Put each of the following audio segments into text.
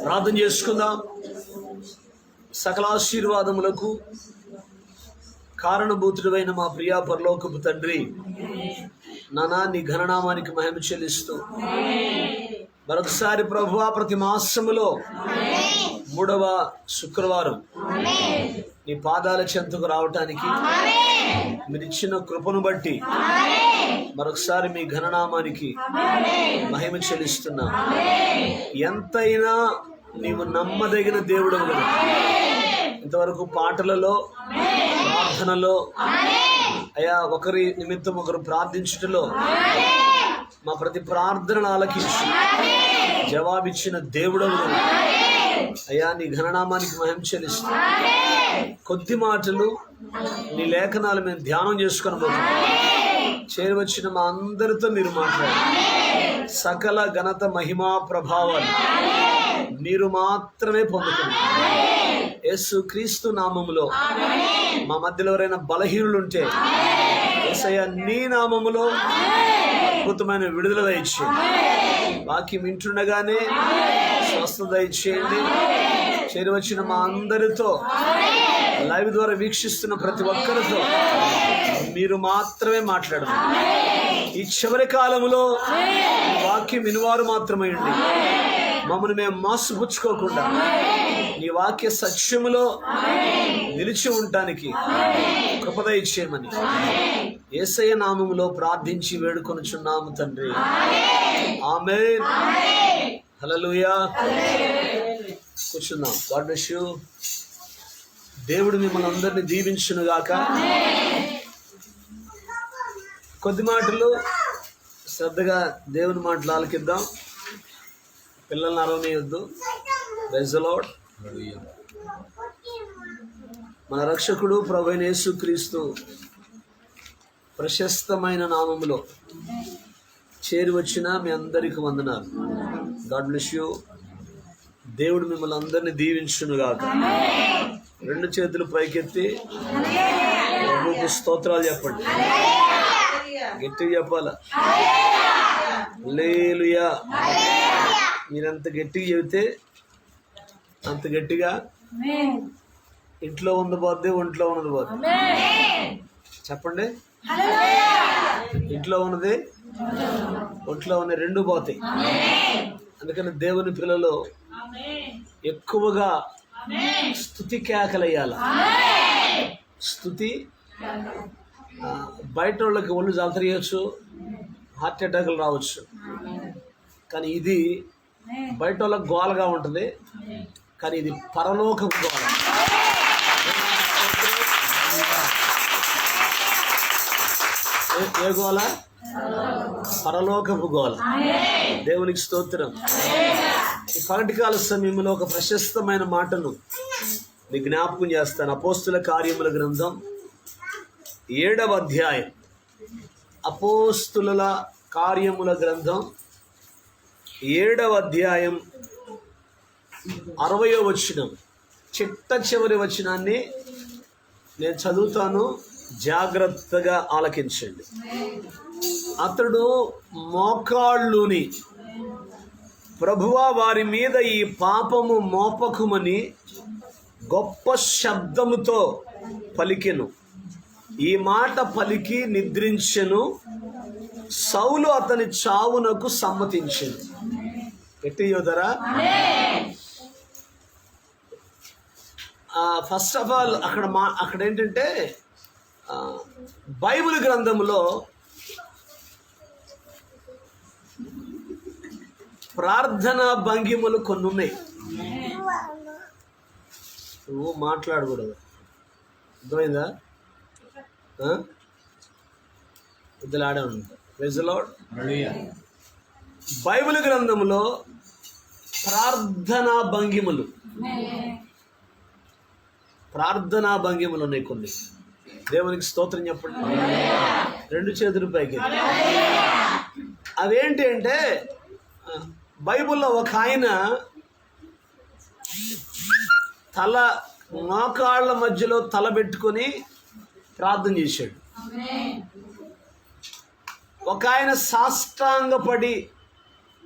ప్రార్థన చేసుకుందాం. సకల ఆశీర్వాదములకు కారణభూతుడైన మా ప్రియా పరలోకపు తండ్రి, నానా నీ ఘననామానికి మహిమ చెల్లిస్తూ మరొకసారి ప్రభువా, ప్రతి మాసములో 3వ శుక్రవారం నీ పాదాల చెంతకు రావటానికి మీరిచ్చిన కృపను బట్టి మరొకసారి మీ ఘననామానికి మహిమ చెల్లిస్తున్నా. ఎంతైనా నీవు నమ్మదగిన దేవుడు కదా. ఇంతవరకు పాటలలో, ప్రార్థనలో, అయా ఒకరి నిమిత్తం ఒకరు ప్రార్థించుటలో మా ప్రతి ప్రార్థనను ఆలకించి జవాబిచ్చిన దేవుడవు కదా. అయ్యా నీ ఘననామానికి మహిమ చెల్లిస్తూ కొద్ది మాటలు నీ లేఖనాలు మేము ధ్యానం చేసుకొని పోతున్నాం. చేరవచ్చిన మా అందరితో మీరు మాట్లాడారు. సకల ఘనత, మహిమా, ప్రభావాలు మీరు మాత్రమే పొందుతున్నారు. యేసు క్రీస్తు నామములో మా మధ్యలో ఎవరైనా బలహీనులుంటే యేసయ్య నీ నామములో అద్భుతమైన విడుదల దయచేయండి. వాక్యం వింటుండగానే స్వస్థత దయచేయండి. చేరవచ్చిన మా అందరితో, లైవ్ ద్వారా వీక్షిస్తున్న ప్రతి ఒక్కరితో మీరు మాత్రమే మాట్లాడండి. ఈ చివరి కాలంలో వాక్యం వినువారు మాత్రమే ఉండి మమ్మల్ని మేము మోసపుచ్చుకోకుండా నీ వాక్య సత్యములో నిలిచి ఉండటానికి కృప దయచేయమని యేసయ్య నామములో ప్రార్థించి వేడుకొనుచున్నాము తండ్రి. ఆమేన్. హల్లెలూయా. కూర్చుందాం. God bless you. దేవుడు మిమ్మల్ని అందరినీ దీవించును గాక. కొద్ది మాటలు శ్రద్ధగా దేవుని మాటలు ఆలకిద్దాం. పిల్లల్ని అరవనీయొద్దు. Praise the lord. మన రక్షకుడు ప్రభువైన యేసుక్రీస్తు ప్రశస్తమైన నామములో చేరి వచ్చిన మీ అందరికి వందనాలు. God bless you. దేవుడు మిమ్మల్ని అందరినీ దీవించునుగాక. 2 చేతులు పైకెత్తి ప్రభువుకు స్తోత్రాలు చెప్పండి. గట్టిగా చెప్పాలా? హల్లెలూయా. మీరంత గట్టిగా చెబితే అంత గట్టిగా ఇంట్లో ఉంది పోద్ది, ఒంట్లో ఉన్నది పోద్ది. చెప్పండి. ఇంట్లో ఉన్నది, ఒంట్లో ఉన్నది 2 పోతాయి. అందుకని దేవుని పిల్లలు ఎక్కువగా స్తుతి కేకలయ్యాల. స్తుతి బయట వాళ్ళకి ఒళ్ళు జాతరియచ్చు, హార్ట్ అటాక్లు రావచ్చు. కానీ ఇది బయట వాళ్ళకి గోలగా ఉంటుంది, కానీ ఇది పరలోకపు గోల. ఏ గోల? పరలోకపు గోల. దేవునికి స్తోత్రం. ఈ పగటికాల సమయంలో ఒక ప్రశస్తమైన మాటను మీ జ్ఞాపకం చేస్తాను. అపోస్తుల కార్యముల గ్రంథం 7వ అధ్యాయం. అపోస్తుల కార్యముల గ్రంథం 7వ అధ్యాయం 60వ వచనం. చిట్ట చివరి వచనాన్ని నేను చదువుతాను, జాగ్రత్తగా ఆలకించండి. అతడు మోకాళ్ళుని, ప్రభువా వారి మీద ఈ పాపము మోపకుమని గొప్ప శబ్దముతో పలికెను. ఈ మాట పలికి నిద్రించెను. సౌలు అతని చావునకు సమ్మతించెను. ఎట్టి యోదరా. ఫస్ట్ ఆఫ్ ఆల్ అక్కడ ఏంటంటే బైబిల్ గ్రంథంలో ప్రార్థనా భంగిమలు కొన్ని ఉన్నాయి. నువ్వు మాట్లాడకూడదు, అర్థమైందా? ఇద్దరు ఆడే ఉంటా. Praise the lord. బైబిల్ గ్రంథంలో ప్రార్థనా భంగిమలు ఉన్నాయి కొన్ని. దేవునికి స్తోత్రం చెప్పండి. 2 చేతుల పైకి. అవేంటి అంటే, బైబిల్లో ఒక ఆయన తల మోకాళ్ళ మధ్యలో తల పెట్టుకొని ప్రార్థన చేశాడు. ఒక ఆయన సాష్టాంగపడి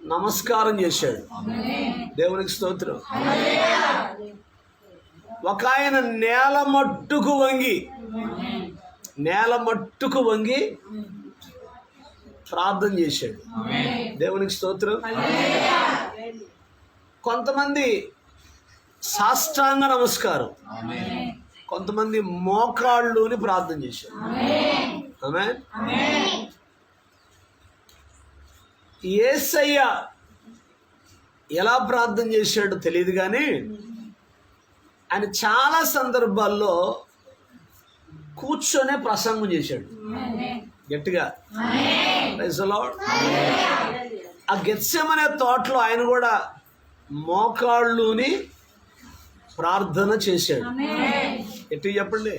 నమస్కారం చేశాడు. దేవునికి స్తోత్రం. ఒక ఆయన నేల మట్టుకు వంగి ప్రార్థన చేశాడు. దేవునికి స్తోత్రం. కొంతమంది సాష్టాంగ నమస్కారం, కొంతమంది మోకాళ్ళుని ప్రార్థన చేశారు. ఆమేన్. యేసయ్య ఎలా ప్రార్థన చేశాడో తెలియదు కానీ ఆయన చాలా సందర్భాల్లో కూర్చొనే ప్రసంగం చేశాడు గట్టిగా. Praise the Lord. ఆ గెత్సెమనే తోటలో ఆయన కూడా మోకాళ్ళుని ప్రార్థన చేశాడు. ఎట్టి చెప్పండి.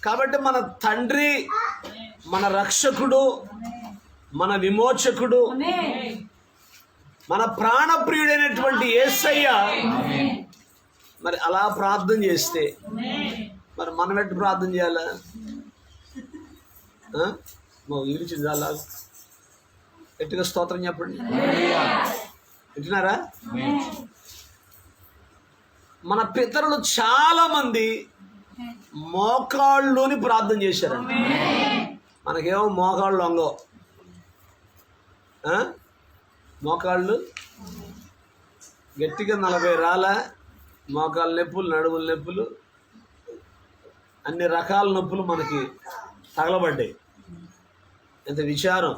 కాబట్టి మన తండ్రి, మన రక్షకుడు, మన విమోచకుడు, మన ప్రాణప్రియుడైనటువంటి యేసయ్య మరి అలా ప్రార్థన చేస్తే మరి మనం ఎట్టు ప్రార్థన చేయాలా? విరిచింది అలా ఎట్టుగా స్తోత్రం చెప్పండి. వింటున్నారా? మన పితరులు చాలా మంది మోకాళ్ళుని ప్రార్థన చేశారండి. మనకేమో మోకాళ్ళు వంగో, మోకాళ్ళు గట్టిగా 40 రాల మోకాళ్ళ నొప్పులు, నడుముల నొప్పులు, అన్ని రకాల నొప్పులు మనకి తగలబడ్డాయి. ఎంత విచారం.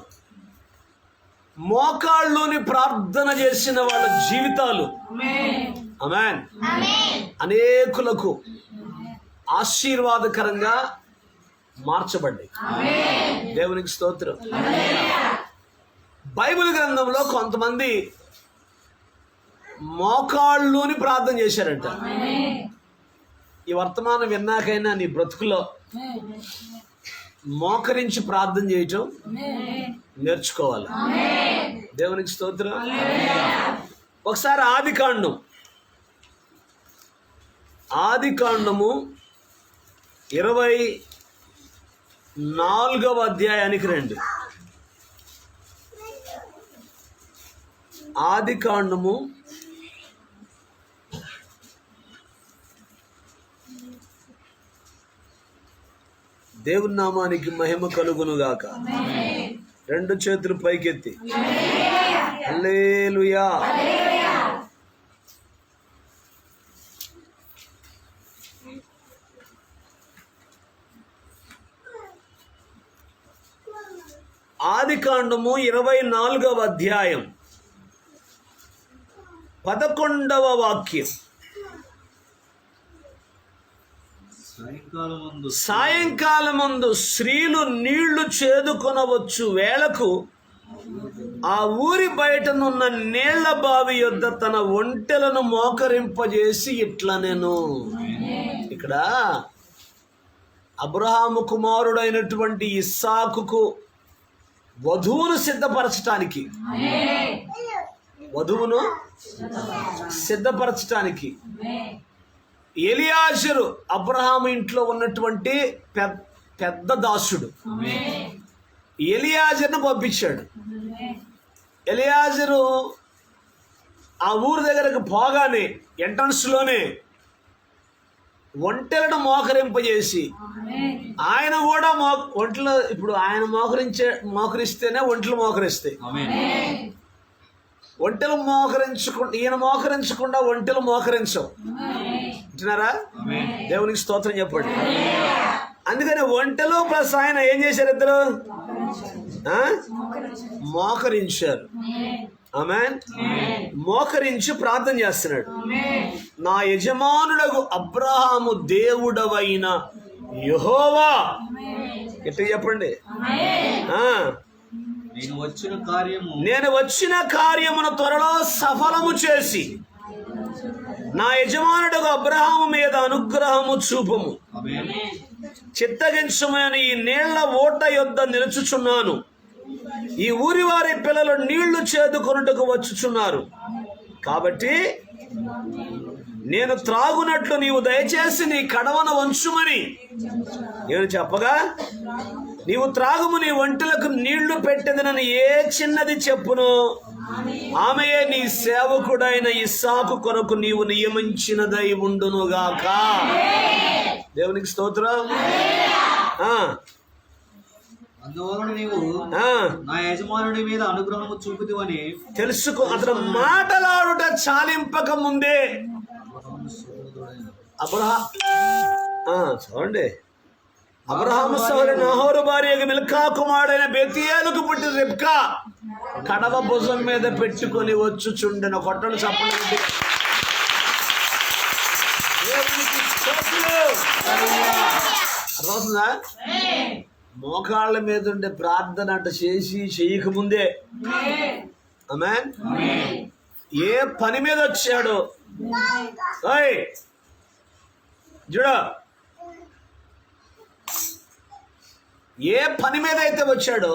మోకాళ్ళుని ప్రార్థన చేసిన వాళ్ళ జీవితాలు ఆమేన్ అనేకులకు ఆశీర్వాదకరంగా మార్చబడ్డాయి. దేవునికి స్తోత్రం. బైబిల్ గ్రంథంలో కొంతమంది మోకాళ్ళుని ప్రార్థన చేశారంట. ఈ వర్తమానం విన్నాకైనా నీ బ్రతుకులో మోకరించి ప్రార్థన చేయటం నేర్చుకోవాలి. దేవునికి స్తోత్రం. ఒకసారి ఆదికాండము 24వ అధ్యాయానికి రండి. ఆదికాండము 24 దేవుని నామానికి మహిమ కలుగునుగాక. 2 చేతులు పైకెత్తి హల్లెలూయా. ఆదికాండము 24వ అధ్యాయం 11వ వాక్యం. సాయంకాలమందు స్త్రీలు నీళ్లు చేదుకొనవచ్చు వేళకు ఆ ఊరి బయటనున్న నీళ్ల బావి యొద్ద తన ఒంటెలను మోకరింపజేసి ఇట్లా నేను ఇక్కడ అబ్రహాము కుమారుడైనటువంటి ఇస్సాకుకు వధువును సిద్ధపరచటానికి ఎలియాజరు అబ్రహాము ఇంట్లో ఉన్నటువంటి పెద్ద దాసుడు. ఎలియాజర్ను పంపించాడు. ఎలియాజరు ఆ ఊరు దగ్గరకు పోగానే ఎంట్రన్స్లోనే ఒంటెలను మోకరింపజేసి ఆయన కూడా ఒంటలు, ఇప్పుడు ఆయన మోకరిస్తేనే ఒంటలు మోకరిస్తాయి. ఒంటెలు మోకరించకుండా, ఈయన మోకరించకుండా ఒంటెలు మోకరించవు. వింటున్నారా? దేవునికి స్తోత్రం చెప్పండి. అందుకని ఒంటెలు ప్లస్ ఆయన ఏం చేశారు? ఇద్దరు మోకరించారు. ఆమేన్. మోకరించి ప్రార్థన చేస్తున్నాడు. నా యజమానులకు అబ్రహాము దేవుడవైన యెహోవా, ఎట్లా చెప్పండి, నేను వచ్చిన కార్యమును త్వరలో సఫలము చేసి నా యజమానుడకు అబ్రహాము మీద అనుగ్రహము చూపము. చిత్తగించమని ఈ నీళ్ల ఓట యొద్ద నిలుచుచున్నాను. ఈ ఊరి వారి పిల్లలు నీళ్లు చేదుకొనుటకు వచ్చుచున్నారు. కాబట్టి నేను త్రాగునట్లు నీవు దయచేసి నీ కడవను వంచుమని నేను చెప్పగా నీవు త్రాగుము, నీ ఒంటెలకు నీళ్లు పెట్టెదనని ఏ చిన్నది చెప్పును, ఆమెయే నీ సేవకుడైన ఇస్సాకు కొరకు నీవు నియమించినదై ఉండునుగాక. దేవునికి స్తోత్రం. అందువలన నీవు నా యజమానుడి మీద అనుగ్రహము చూపుదువని తెలుసుకో. అతను మాటలాడుట చాలింపక ముందే చూడండి, అబ్రహాము సోదరి నహోరు భార్య మిల్కా కుమారుడైన బెతీయేలుకు పుట్టిన రిబ్కా కడవ భుజం మీద పెట్టుకొని వచ్చుచుండెను. కొట్టలు చప్పలు అర్థమవుతుందా? మోకాళ్ళ మీద ఉండే ప్రార్థన అంట చేసి చేయకముందే, ఆమేన్, ఏ పని మీద వచ్చాడో చూడ, ఏ పని మీద అయితే వచ్చాడో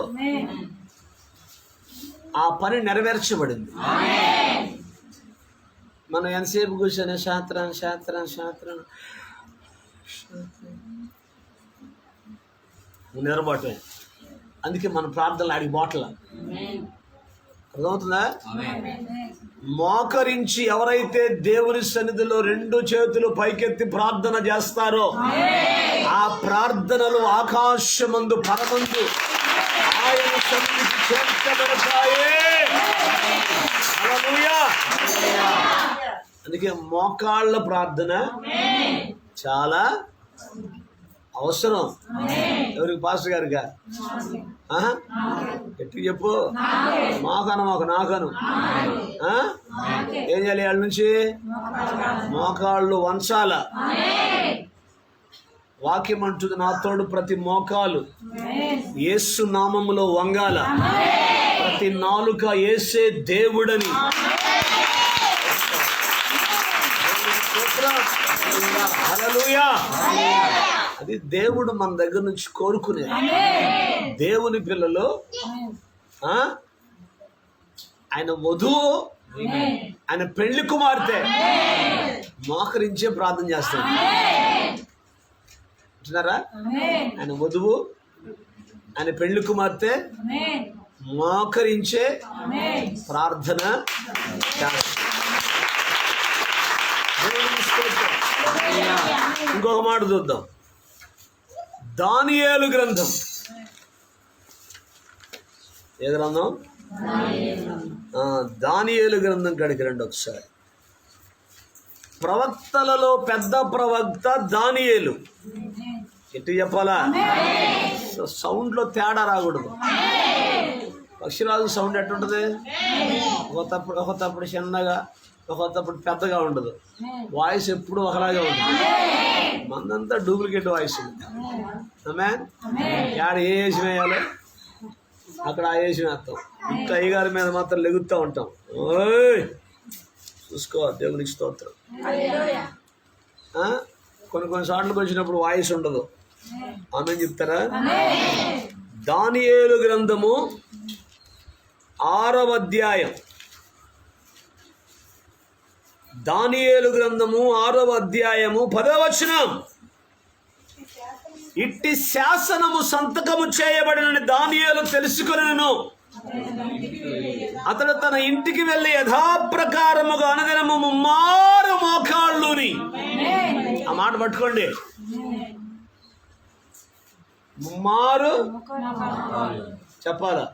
ఆ పని నెరవేర్చబడింది. మనం ఎంతసేపు కూర్చొని శాస్త్రం నిద్రపోవటమే. అందుకే మన ప్రార్థనలు ఆడికి బాటల. అర్థమవుతుందా? మోకరించి ఎవరైతే దేవుని సన్నిధిలో రెండు చేతులు పైకెత్తి ప్రార్థన చేస్తారో ఆ ప్రార్థనలు ఆకాశమందు పరమందు ఆయన సన్నిధికి చేర్చబడతాయే. హల్లెలూయా. అందుకే మోకాళ్ళ ప్రార్థన చాలా అవసరం. ఎవరికి? పాస్టర్ గారిగా? ఎట్టు చెప్పు. నాకను ఏం చేయాలి? వాళ్ళ నుంచి మోకాళ్ళు వంచాల. వాక్యం అంటుంది, నా తోడు ప్రతి మోకాలు యేసు నామములో వంగాల, ప్రతి నాలుక యేసే దేవుడని. హల్లెలూయా. అది దేవుడు మన దగ్గర నుంచి కోరుకునేది. దేవుని పిల్లలు ఆయన వధువు, ఆయన పెళ్లి కుమార్తె మోకరించే ప్రార్థన చేస్తాడు. అంటున్నారా? ఆయన వధువు, ఆయన పెళ్లి కుమార్తె మోకరించే ప్రార్థన చేస్తాడు. ఇంకొక మాట చూద్దాం. దానియేలు గ్రంథం. ఏ గ్రంథం? దానియేలు గ్రంథం కాడికి రండి ఒకసారి. ప్రవక్తలలో పెద్ద ప్రవక్త దానియేలు. ఎట్టు చెప్పాలా? సౌండ్లో తేడా రాకూడదు. పక్షిరాజు సౌండ్ ఎట్టుంటది? ఒకతప్పుడు చిన్నగా, ఒకతప్పుడు పెద్దగా ఉండదు. వాయిస్ ఎప్పుడు ఒకలాగే ఉంటుంది. మందంతా డూప్లికేట్ వాయిస్. యాడ ఏ వేసి వేయాలో అక్కడ ఆ వేసి వేస్తాం. ఇంకా అయ్యగారి మీద మాత్రం లెగుతూ ఉంటాం. ఓయ్ చూసుకో. దేవునికి స్తోత్రం. కొన్ని సార్లకు వచ్చినప్పుడు వాయిస్ ఉండదు. ఆమె చెప్తారా? దానియేలు గ్రంథము 6వ అధ్యాయం. దానియేలు గ్రంథము 6వ అధ్యాయము 10వ వచనం. ఇట్టి శాసనము సంతకము చేయబడిన దానియేలు తెలుసుకొనెను. అతడు తన ఇంటికి వెళ్ళి యథాప్రకారముగా అనుదినము ముమ్మారు మోకాళ్ళుని. ఆ మాట పట్టుకోండి. ముమ్మారు చెప్పాలా?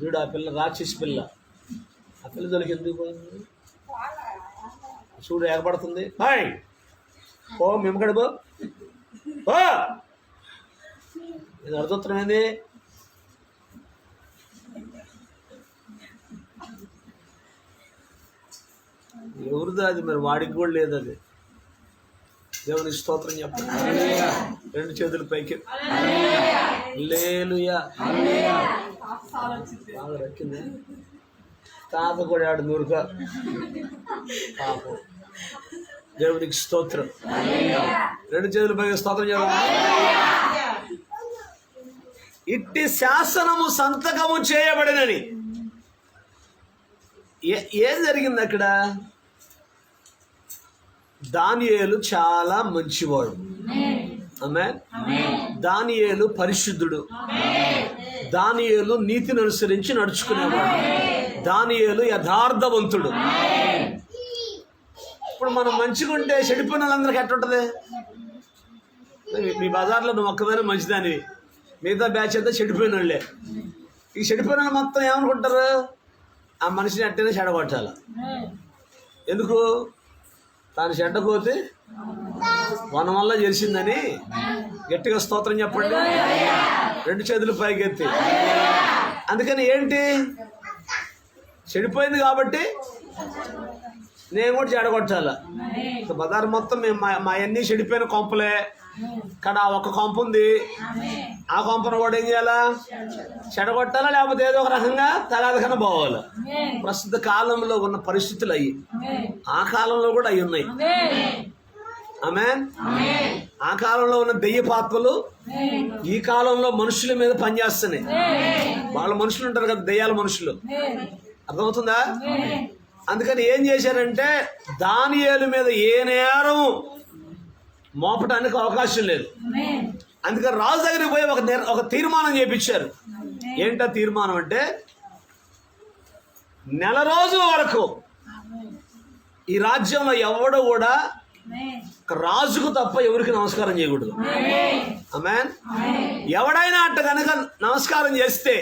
చూడు, ఆ పిల్ల రాక్షసి పిల్ల. ఆ పిల్ల దొరికి ఎందుకు పోయింది? చూడు ఏర్పడుతుంది. హాయ్ ఓ మేమకడ బో ఇది అర్థోత్తరం ఏంది? ఎవరిదో అది, మరి వాడికి కూడా లేదు అది. దేవుని స్తోత్రం చెప్పండి. రెండు చేతులు పైకి. హల్లెలూయా. బాగా రక్కింది. తాత కూడా ఆడు నూరుక పాపం. దేవునికి స్తోత్రం. రెండు చేతులు పైకి స్తోత్రం చేయాలి. ఇట్టి శాసనము సంతకము చేయబడినని. ఏం జరిగింది అక్కడ? దానియేలు చాలా మంచివాడు. ఆమేన్. దానియేలు పరిశుద్ధుడు, దానియేలు నీతిని అనుసరించి నడుచుకునేవాడు, దానియేలు యథార్థవంతుడు. ఇప్పుడు మనం మంచిగా ఉంటే చెడిపోయిన వాళ్ళందరికీ ఎట్టుంటది? మీ బజార్లో నువ్వు ఒక్కదానే మంచిదానివి, మిగతా బ్యాచ్ అంతా చెడిపోయిన వాళ్ళే. ఈ చెడిపోయిన వాళ్ళు మొత్తం ఏమనుకుంటారు? ఆ మనిషిని అట్టనే చెడగొట్టాల. ఎందుకు? తాను చెడ్డపోతే వన వల్ల చేసిందని గట్టిగా స్తోత్రం చెప్పండి, 2 చేతులు పైకెత్తి. అందుకని ఏంటి? చెడిపోయింది కాబట్టి నేను కూడా చెడగొట్టాల. బజారు మొత్తం మేము మా అన్నీ చెడిపోయిన కొంపలే. ఇక్కడ ఒక కొంప ఉంది, ఆ కొంపను కూడా ఏం చేయాలా? చెడగొట్టాలా, లేకపోతే ఏదో ఒక రకంగా తగాదకన్నా పోవాలి. ప్రస్తుత కాలంలో ఉన్న పరిస్థితులు అయ్యి ఆ కాలంలో కూడా అయి ఉన్నాయి. ఆమేన్. ఆ కాలంలో ఉన్న దెయ్యపాత్మలు ఈ కాలంలో మనుషుల మీద పనిచేస్తున్నాయి. వాళ్ళ మనుషులు ఉంటారు కదా, దెయ్యాల మనుషులు. అర్థమవుతుందా? అందుకని ఏం చేశారంటే దానియేలు మీద ఏ నేరం మోపటానికి అవకాశం లేదు. అందుకని రాజు దగ్గరికి పోయి ఒక తీర్మానం చేపించారు. ఏంటో తీర్మానం అంటే, నెల రోజుల వరకు ఈ రాజ్యంలో ఎవడు కూడా రాజుకు తప్ప ఎవరికి నమస్కారం చేయకూడదు. ఆమేన్. ఎవడైనా అట్ట కనుక నమస్కారం చేస్తే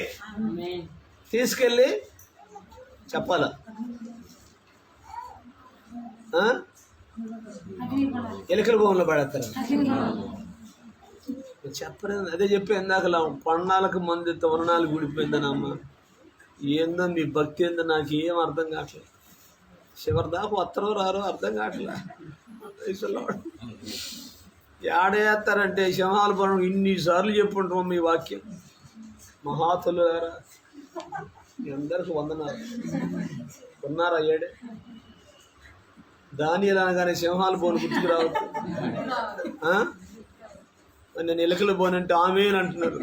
తీసుకెళ్ళి చెప్పాల, ఎలుకల భూమిలో పడేస్తారు. చెప్పలేదు, అదే చెప్పి ఎందాకలా పన్నాలకు మంది తవరణాలు గుడిపోయిందనమ్మ. ఏందో మీ భక్తి ఏందో నాకు ఏం అర్థం కావట్లేదు. చివరి దాకా వస్తారో రారో అర్థం కావట్లే. ఏడేస్తారంటే సింహాల పనులు ఇన్నిసార్లు చెప్పుంటాం మీ వాక్యం. మహాతులారా మీ అందరికి వందనాలు. ఉన్నారా? ఏడే దానియేలు అనగానే సింహాలు బోను గుర్తుకు రావద్దు. నేను ఎలుకలు బోనంటే ఆమేన్ అంటున్నారు.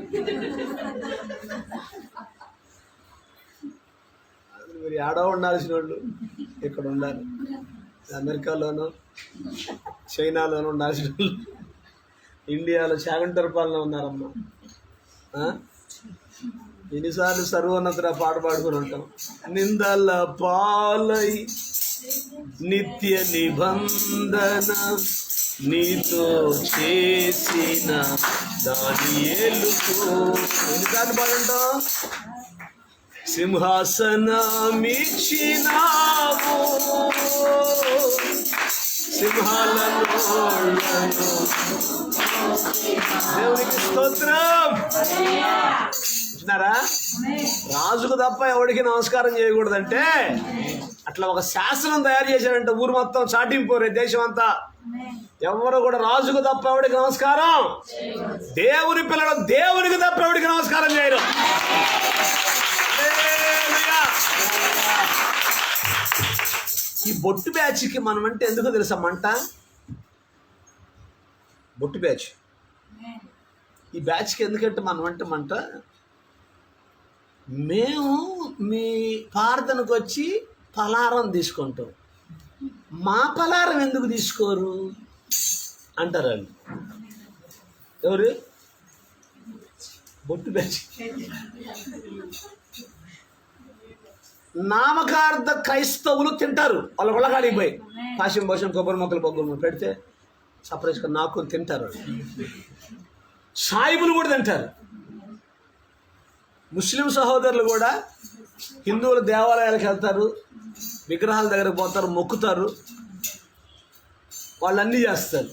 మీరు ఏడో ఉండాల్సిన వాళ్ళు ఇక్కడ ఉండాలి. అమెరికాలోనూ చైనాలోనూ ఉండాల్సిన వాళ్ళు ఇండియాలో చాగంటర్ పాలన ఉన్నారమ్మా. ఎన్నిసార్లు సర్వోన్నత పాట పాడుకుని ఉంటాం. నిందల పాలై నిత్య నిబంధన నీతో చేసిన దానియేలుతో ఎన్నిసార్లు పాడుంటాం? సింహాసనమిచ్చినావు సింహాలను దేవునికి స్తోత్రం. చూసినారా? రాజుకు తప్ప ఎవరికి నమస్కారం చేయకూడదంటే అట్లా ఒక శాసనం తయారు చేశారంట. ఊరు మొత్తం చాటింపోరే, దేశం అంతా. ఎవరు కూడా రాజుకు తప్ప ఎవడికి నమస్కారం, దేవుని పిల్లలు దేవునికి తప్ప ఎవడికి నమస్కారం చేయరు. ఈ బొట్టు బ్యాచ్కి మనం అంటే ఎందుకో తెలుసా మంట? బొట్టు బ్యాచ్. ఈ బ్యాచ్కి ఎందుకంటే మనం అంటే మంట, మేము మీ ప్రార్థనకు వచ్చి పలారం తీసుకుంటాం, మా పలారం ఎందుకు తీసుకోరు అంటారు వాళ్ళు. ఎవరు? బొట్టు బ్యాచ్. నామకార్థ క్రైస్తవులు తింటారు. వాళ్ళ వాళ్ళకాడికి పోయి పాశం పోషం కొబ్బరి మొక్కలు బొగ్గలు పెడితే సపరేట్గా నాకు తింటారు. సాయిబులు కూడా తింటారు. ముస్లిం సహోదరులు కూడా హిందువుల దేవాలయాలకు వెళ్తారు, విగ్రహాల దగ్గరకు పోతారు, మొక్కుతారు, వాళ్ళన్నీ చేస్తారు.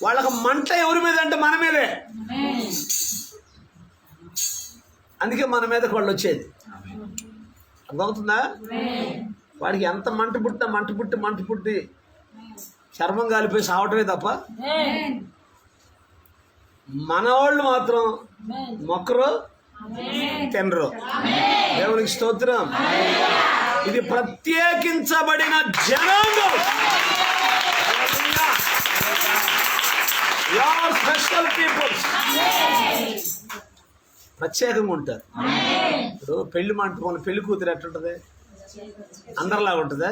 వాళ్ళకి మంట ఎవరి మీద అంటే మన మీదే. అందుకే మన మీదకి వాళ్ళు వచ్చేది. అర్థమవుతుందా? వాడికి ఎంత మంట పుట్టి చర్మం కాలిపోయి సావటమే తప్ప మన వాళ్ళు మాత్రం మొక్కరు తినరు. దేవునికి స్తోత్రం. ఇది ప్రత్యేకించబడిన జనాంగం. స్పెషల్ పీపుల్స్ ప్రత్యేకంగా ఉంటారు. ఇప్పుడు పెళ్లి మంటపంలో పెళ్లి కూతురు ఎట్టుంటుంది? అందరిలాగా ఉంటుందా?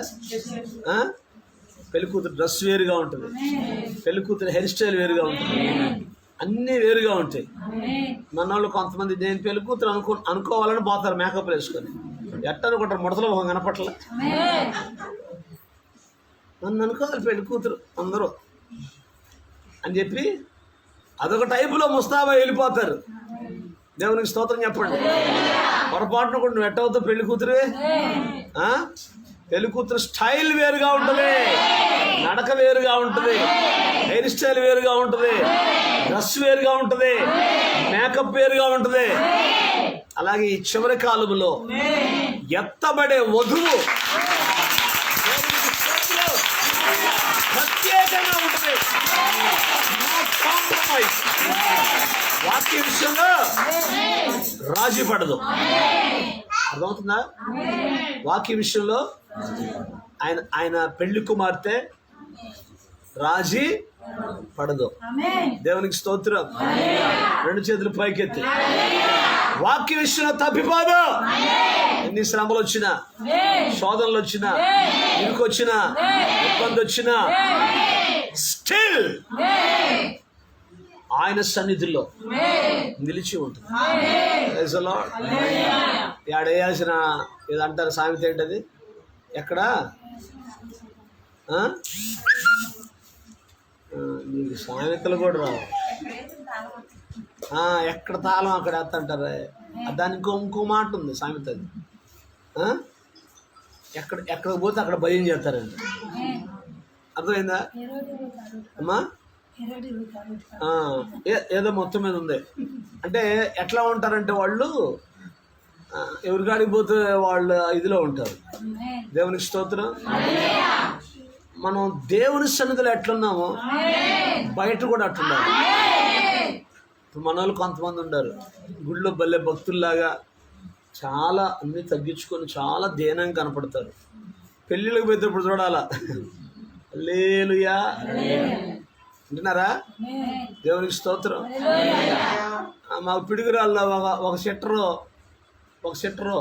పెళ్లి కూతురు డ్రెస్ వేరుగా ఉంటుంది, పెళ్లి కూతురు హెయిర్ స్టైల్ వేరుగా ఉంటుంది, అన్నీ వేరుగా ఉంటాయి. మన వాళ్ళు కొంతమంది నేను పెళ్లి కూతురు అనుకోవాలని పోతారు మేకప్ వేసుకొని, ఎట్టనుకుంటారు ముడతలో ఒక కనపట్ల. నన్ను అనుకోవాలి పెళ్లి కూతురు అందరూ అని చెప్పి అదొక టైపులో ముస్తాబా వెళ్ళిపోతారు. దేవునికి స్తోత్రం చెప్పండి. పొరపాటున కూడా నువ్వు ఎట్టవుతావు పెళ్లి కూతురే. పెళ్లి కూతురు స్టైల్ వేరుగా ఉంటుంది, నడక వేరుగా ఉంటుంది, హెయిర్ స్టైల్ వేరుగా ఉంటుంది, డ్రెస్ వేరుగా ఉంటుంది, మేకప్ వేరుగా ఉంటుంది. అలాగే ఈ చివరి కాలంలో ఎత్తబడే వధువు ప్రత్యేకంగా ఉంటుంది. వాక్య విషయంలో రాజీ పడదు. అర్థమవుతుందా? వాక్య విషయంలో ఆయన పెళ్లి కుమార్తె రాజీ పడదు. దేవునికి స్తోత్రం. రెండు చేతులు పైకెత్తి. వాక్య విషయంలో తప్పిపోదు. ఎన్ని శ్రమలు వచ్చినా, శోధనలు వచ్చినా, ఇరుకొచ్చినా, ఇబ్బంది వచ్చినా, స్టిల్ ఆయన సన్నిధిలో నిలిచి ఉంటుంది. ఏడేయాల్సిన ఏదో అంటారు సామెత ఏంటది? ఎక్కడ నీకు సామెతలు కూడా రావు. ఎక్కడ తాళం అక్కడ వేస్తంటారు. దానికి ఇంకో మాట ఉంది సామెత. అది ఎక్కడికి పోతే అక్కడ భయం చేస్తారండి. అర్థమైందా అమ్మా? ఏదో మొత్తం మీద ఉంది. అంటే ఎట్లా ఉంటారంటే వాళ్ళు ఎవరికాడికి పోతే వాళ్ళు ఇదిలో ఉంటారు. దేవునికి స్తోత్రం. మనం దేవుని సన్నిధిలో ఎట్లున్నామో బయట కూడా అట్లున్నారు. ఇప్పుడు మన వాళ్ళు కొంతమంది ఉన్నారు గుళ్ళో భలే భక్తుల్లాగా చాలా అన్ని తగ్గించుకొని చాలా దీనంగా కనపడతారు. పెళ్ళిళ్ళకి పోయేటప్పుడు చూడాలా, హల్లెలూయా వింటున్నారా? దేవునికి స్తోత్రం. మాకు పిడుగురాల్లో ఒక సెట్టరు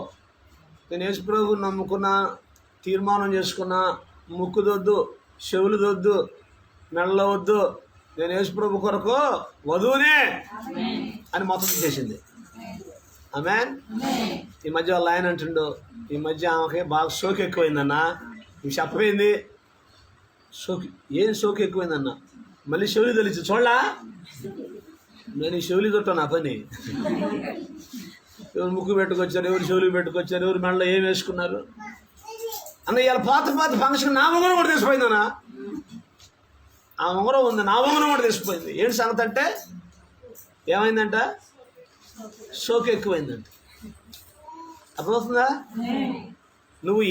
నేను యేసుప్రభు నమ్ముకున్నా, తీర్మానం చేసుకున్నా, ముక్కుదొద్దు, చెవులు దొద్దు, మెడలో వద్దు, నేను యేసుప్రభు కొరకు వధువునే అని మొత్తం చేసింది. ఆమేన్. ఈ మధ్య వాళ్ళ ఆయన అంటుండు, ఈ మధ్య ఆమెకి బాగా సోకు ఎక్కువైందన్న. ఇవి చెప్పపోయింది సోకు ఎక్కువైందన్న. మళ్ళీ చెవులు తెలిసి చూడలా, నేను ఈ చెవులు చుట్టా నా పని. ఎవరు ముక్కు పెట్టుకొచ్చారు, ఎవరు చెవులు పెట్టుకొచ్చారు, ఎవరు మెడలో ఏం వేసుకున్నారు అన్న. ఇలా పాత ఫంక్షన్ నా మొంగరం కూడా తీసిపోయిందన్నా. ఆ మొంగరం ఉంది, నా మొంగరం కూడా తీసిపోయింది. ఏంటి సంగతి అంటే ఏమైందంట? సోకు ఎక్కువైందంట. అర్థమవుతుందా? నువ్వు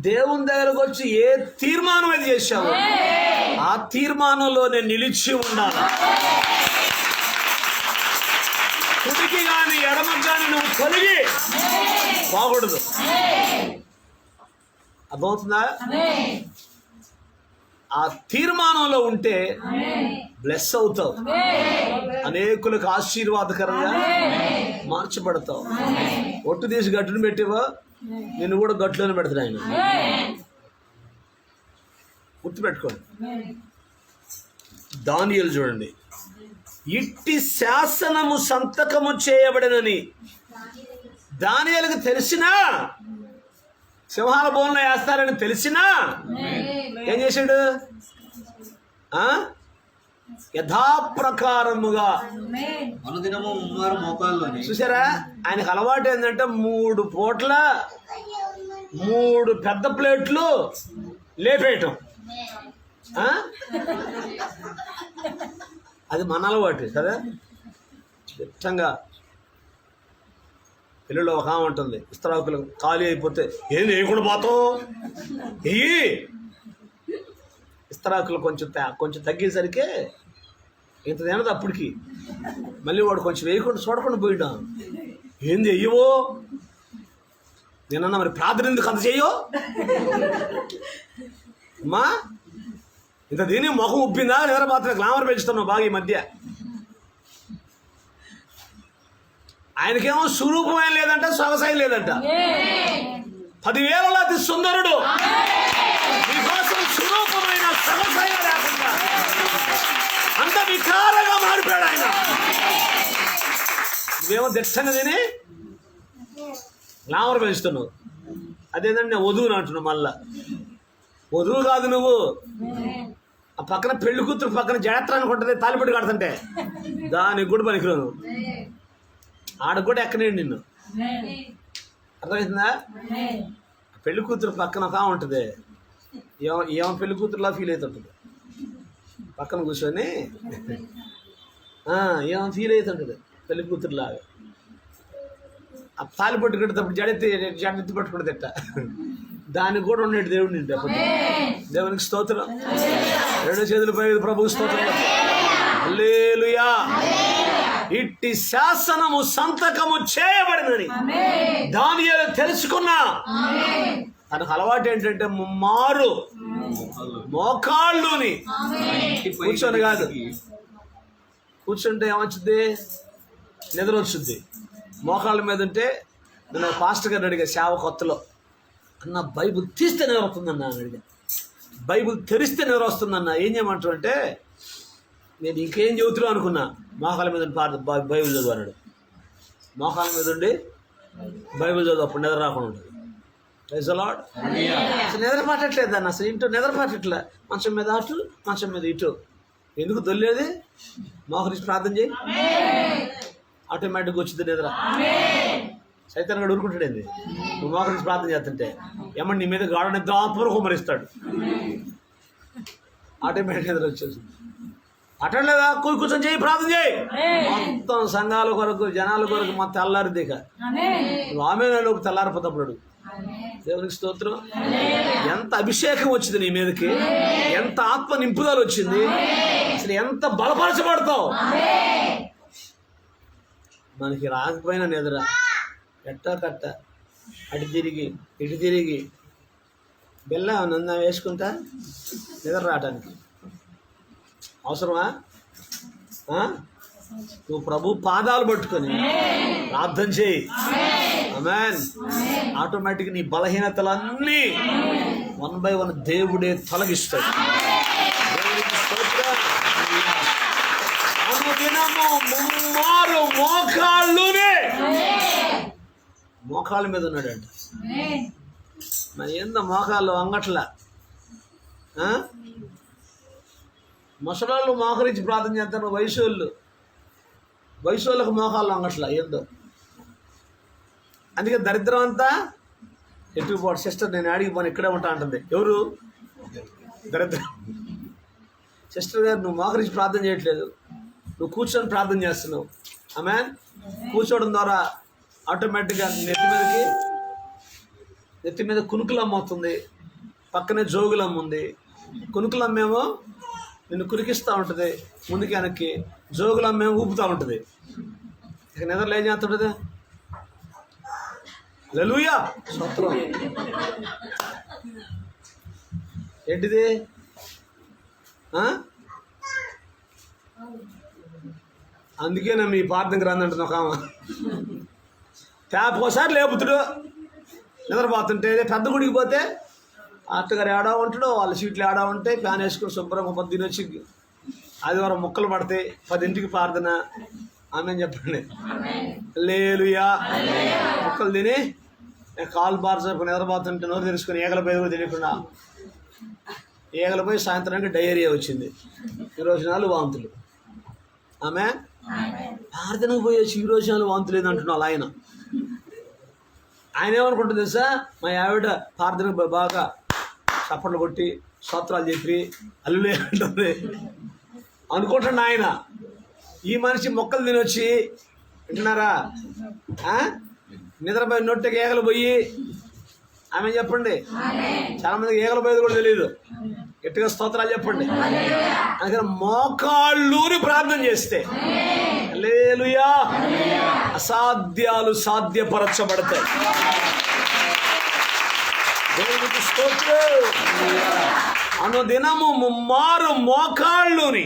దేవుని దగ్గరకు వచ్చి ఏ తీర్మానం అయితే చేశావో ఆ తీర్మానంలో నేను నిలిచి ఉండాలి. కుడికి కానీ ఎడమకి కానీ నువ్వు తొలగి పోకూడదు. అర్థమవుతుందా? ఆ తీర్మానంలో ఉంటే బ్లెస్ అవుతావు, అనేకులకు ఆశీర్వాదకరంగా మార్చబడతావు. ఒట్టు తీసి గట్టును పెట్టేవా నిన్ను కూడా గట్టులోనే పెడతాడు ఆయన. గుర్తుపెట్టుకోండి. దానియేలు చూడండి, ఇట్టి శాసనము సంతకము చేయబడినని దానియేలుకు తెలిసినా, సింహాల బోన్లో వేస్తారని తెలిసినా ఏం చేశాడు? యథాప్రకారముగా అనుదినము మోకాల్లోని. చూసారా? ఆయనకు అలవాటు ఏంటంటే 3 పూట్ల 3 పెద్ద ప్లేట్లు లేపేయటం. అది మన అలవాటు కదా. ఇష్టంగా పిల్లలు ఒక ఆమె ఉంటుంది, ఇస్తరాకులు ఖాళీ అయిపోతే ఏం వేయకుండా పోతావు వెయ్యి. ఇస్తరాకులు కొంచెం తగ్గేసరికి ఇంత తినదు. అప్పటికి మళ్ళీ వాడు కొంచెం వేయకుండా చూడకుండా పోయిడా. ఏంది వెయ్యవో? నేనన్నా మరి ప్రార్థన ఎందుకు అంత చెయ్యో అమ్మా? ఇంత దీని ముఖం ఉప్పిందా లేదా? మాత్రం గ్లామర్ పెంచుతున్నావు బాగా ఈ మధ్య. ఆయనకేమో స్వరూపమైన లేదంట, సొగసాయం లేదంట. 10,000 అతి సుందరుడు, నీకోసం స్వరూపం సొగసైన లేకుండా అంత వికారంగా మారిపోయాడు ఆయన. నువ్వేమో దిట్టంగా తిని గ్లామర్ పెంచుతున్నావు. అదేంటంటే నేను వధువుని అంటున్నావు. మళ్ళా వధువు కాదు నువ్వు. ఆ పక్కన పెళ్లి కూతురు పక్కన జడత్రానికి ఉంటుంది తాలిపట్టి కడుతుంటే దానికి కూడా పనికిరావు నువ్వు. ఆడకు కూడా ఎక్కనేయండి నిన్ను. అర్థమవుతుందా? పెళ్లి కూతురు పక్కన ఒక ఉంటుంది, ఏమో పెళ్లి కూతురులా ఫీల్ అవుతుంటుంది పక్కన కూర్చొని. ఏమో ఫీల్ అవుతుంటుంది పెళ్లి కూతురులాగా. ఆ తాలి పట్టు కట్టేటప్పుడు జడెత్తి పట్టుకుంటే తిట్ట దానికి కూడా ఉన్నాడు దేవుడు నిండి. అప్పుడు దేవునికి స్తోత్రం. రెండు చేతులపై ప్రభువు స్తోత్రం. హల్లెలూయా. ఇట్టి శాసనము సంతకము చేయబడినని దానియేలు తెలుసుకున్నా. తనకు అలవాటు ఏంటంటే ముమ్మారు మోకాళ్ళుని కూర్చొని కాదు, కూర్చుంటే ఏమొచ్చుద్ది? నిద్ర వచ్చుద్ది. మోకాళ్ళ మీద ఉంటే నేను పాస్టర్ గారిని అడిగా సేవ కొత్తలో, అన్న బైబుల్ తీస్తే నిద్ర వస్తుందన్న అని అడిగా. బైబుల్ తెరిస్తే నిద్ర వస్తుందన్న. ఏం చేయమంటారు అంటే, నేను ఇంకేం చెబుతున్నావు అనుకున్నా. మోకాళ్ళ మీద బైబుల్ చదువు అన్నాడు. మోకాళ్ళ మీద ఉండి బైబుల్ చదువు, అప్పుడు నిద్ర రాకుండా ఉంటుంది. Praise the Lord. అసలు నిద్ర పట్టట్లేదు అన్న, అసలు ఇంటూ నిద్ర పట్టట్లే. మంచం మీద అటు, మంచం మీద ఇటు. ఎందుకు దొల్లేది? మోకరించి ప్రార్థన చేయి, ఆటోమేటిక్గా వచ్చింది నిద్ర. సైతాన్ గడు ఊరుకుంటాడేంది నువ్వు మోకరించి ప్రార్థన చేస్తుంటే? ఏమన్నా నీ మీద గాఢ నిద్రాత్మకు మరిస్తాడు. ఆటోమేటిక్ నిద్ర వచ్చేసింది. అటలేదా? కూర్చొని చేయి, ప్రార్థన చేయి. మొత్తం సంఘాల కొరకు, జనాల కొరకు మొత్తం తెల్లారిది. ఇక నువ్వు ఆమె లోపు తెల్లారిపోతప్పుడు దేవునికి స్తోత్రం. ఎంత అభిషేకం వచ్చింది నీ మీదకి, ఎంత ఆత్మ నింపుదల వచ్చింది, అసలు ఎంత బలపరచబడతావు. మనకి రాకపోయినా నిద్ర ఎట్టా కట్ట అటు తిరిగి ఇటు తిరిగి బెల్ల నంద వేసుకుంటా నిద్ర రావటానికి అవసరమా? నువ్వు ప్రభు పాదాలు పట్టుకొని ప్రార్థన చేయి. ఆమేన్. ఆటోమేటిక్ నీ బలహీనతలన్నీ 1 by 1 దేవుడే తొలగిస్తాడు. అనుదినము ముమ్మారు మోకాళ్ళ మీద ఉన్నాడంట. మరి ఏందో మోకాళ్ళు అంగట్ల ముసలాళ్ళు మోకరించి ప్రార్థన చేస్తారు. వయసోళ్ళకు మోకాళ్ళు అంగట్ల ఏందో. అందుకే దరిద్రం అంతా ఎట్టుకుపోడు. సిస్టర్ నేను ఆడికి పోను, ఇక్కడే ఉంటా అంటుంది. ఎవరు? దరిద్రం. సిస్టర్ గారు నువ్వు మోకరించి ప్రార్థన చేయట్లేదు, నువ్వు కూర్చొని ప్రార్థన చేస్తున్నావు. ఆమేన్. కూర్చోవడం ద్వారా ఆటోమేటిక్గా నెత్తి మీద కునుకులమ్మ అవుతుంది, పక్కనే జోగులమ్మ ఉంది. కునుకులమ్మేమో నిన్ను కురికిస్తూ ఉంటుంది ముందుకి వెనక్కి, జోగులమ్మేమో ఊపుతూ ఉంటుంది. ఇక నిద్రలో ఏం చేస్తుంటుంది? హల్లెలూయా, స్తోత్రం. ఏంటిది? అందుకేనా మీ ప్రార్థనకి రాందంటుంది ఒక ఆమె. ఒకసారి లేపుతుడు నిద్రపోతుంటే. పెద్ద గుడికి పోతే అత్తగారు ఏడా ఉంటాడో, వాళ్ళ సీట్లు ఏడా ఉంటాయి, ఫ్యాన్ వేసుకుని శుభ్రంగా 10 తినొచ్చి ఆదివారం ముక్కలు పడతాయి, 10ంటికి ప్రార్థన. ఆమేన్ చెప్పండి. హల్లెలూయా. ముక్కలు తిని కాలు బార్చకు నిద్రపోతుంటే నోరు తెరుచుకొని ఈగల పోయి కూడా తెలియకుండా ఈగల పోయి సాయంత్రానికి డయేరియా వచ్చింది, 20 నాళ్ళు వాంతులు. ఆమె ప్రార్థనకు పోయేసి 20 నాళ్ళు వాంతులు లేదంటున్నాను. ఆయన ఏమనుకుంటుంది తెలుసా? మా ఆవిడ ప్రార్థనకు బాగా చప్పట్లు కొట్టి స్తోత్రాలు చెప్పి అల్లులే అంటుంది అనుకుంటున్నా ఆయన. ఈ మనిషి మొక్కలు తినొచ్చి వింటున్నారా? నిద్రపోయి నొట్టెకి ఈగలు పోయి. ఆమె చెప్పండి. చాలా మందికి ఈగలు పోయేది కూడా తెలియదు. గట్టిగా స్తోత్రాలు చెప్పండి. అందుకని మోకాళ్ళూరి ప్రార్థన చేస్తే హల్లెలూయా అసాధ్యాలు సాధ్యపరచబడతాయి. దేవునికి స్తోత్రం. అనుదినము ముమ్మారు మోకాళ్ళుని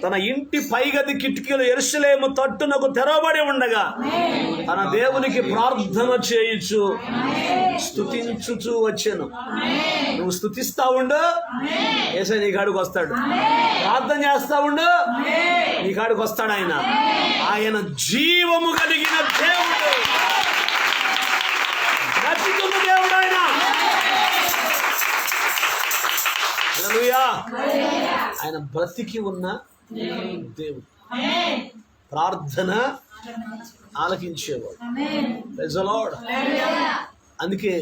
తన ఇంటి పైగది కిటికీలు యెరూషలేము తట్టునకు తెరవబడి ఉండగా తన దేవునికి ప్రార్థన చేయుచు స్తుతించుచు వచ్చెను. నువ్వు స్తుతిస్తా ఉండు, యేసయ్య నీ కాడికి వస్తాడు. ప్రార్థన చేస్తా ఉండు, నీ కాడికి వస్తాడు. ఆయన జీవము కలిగిన దేవుడు, బ్రతికున్న దేవుడు. ఆయన బ్రతికి ఉన్న దేవుడు, ప్రార్థన ఆలకించేవాడు. Praise the lord. అందుకే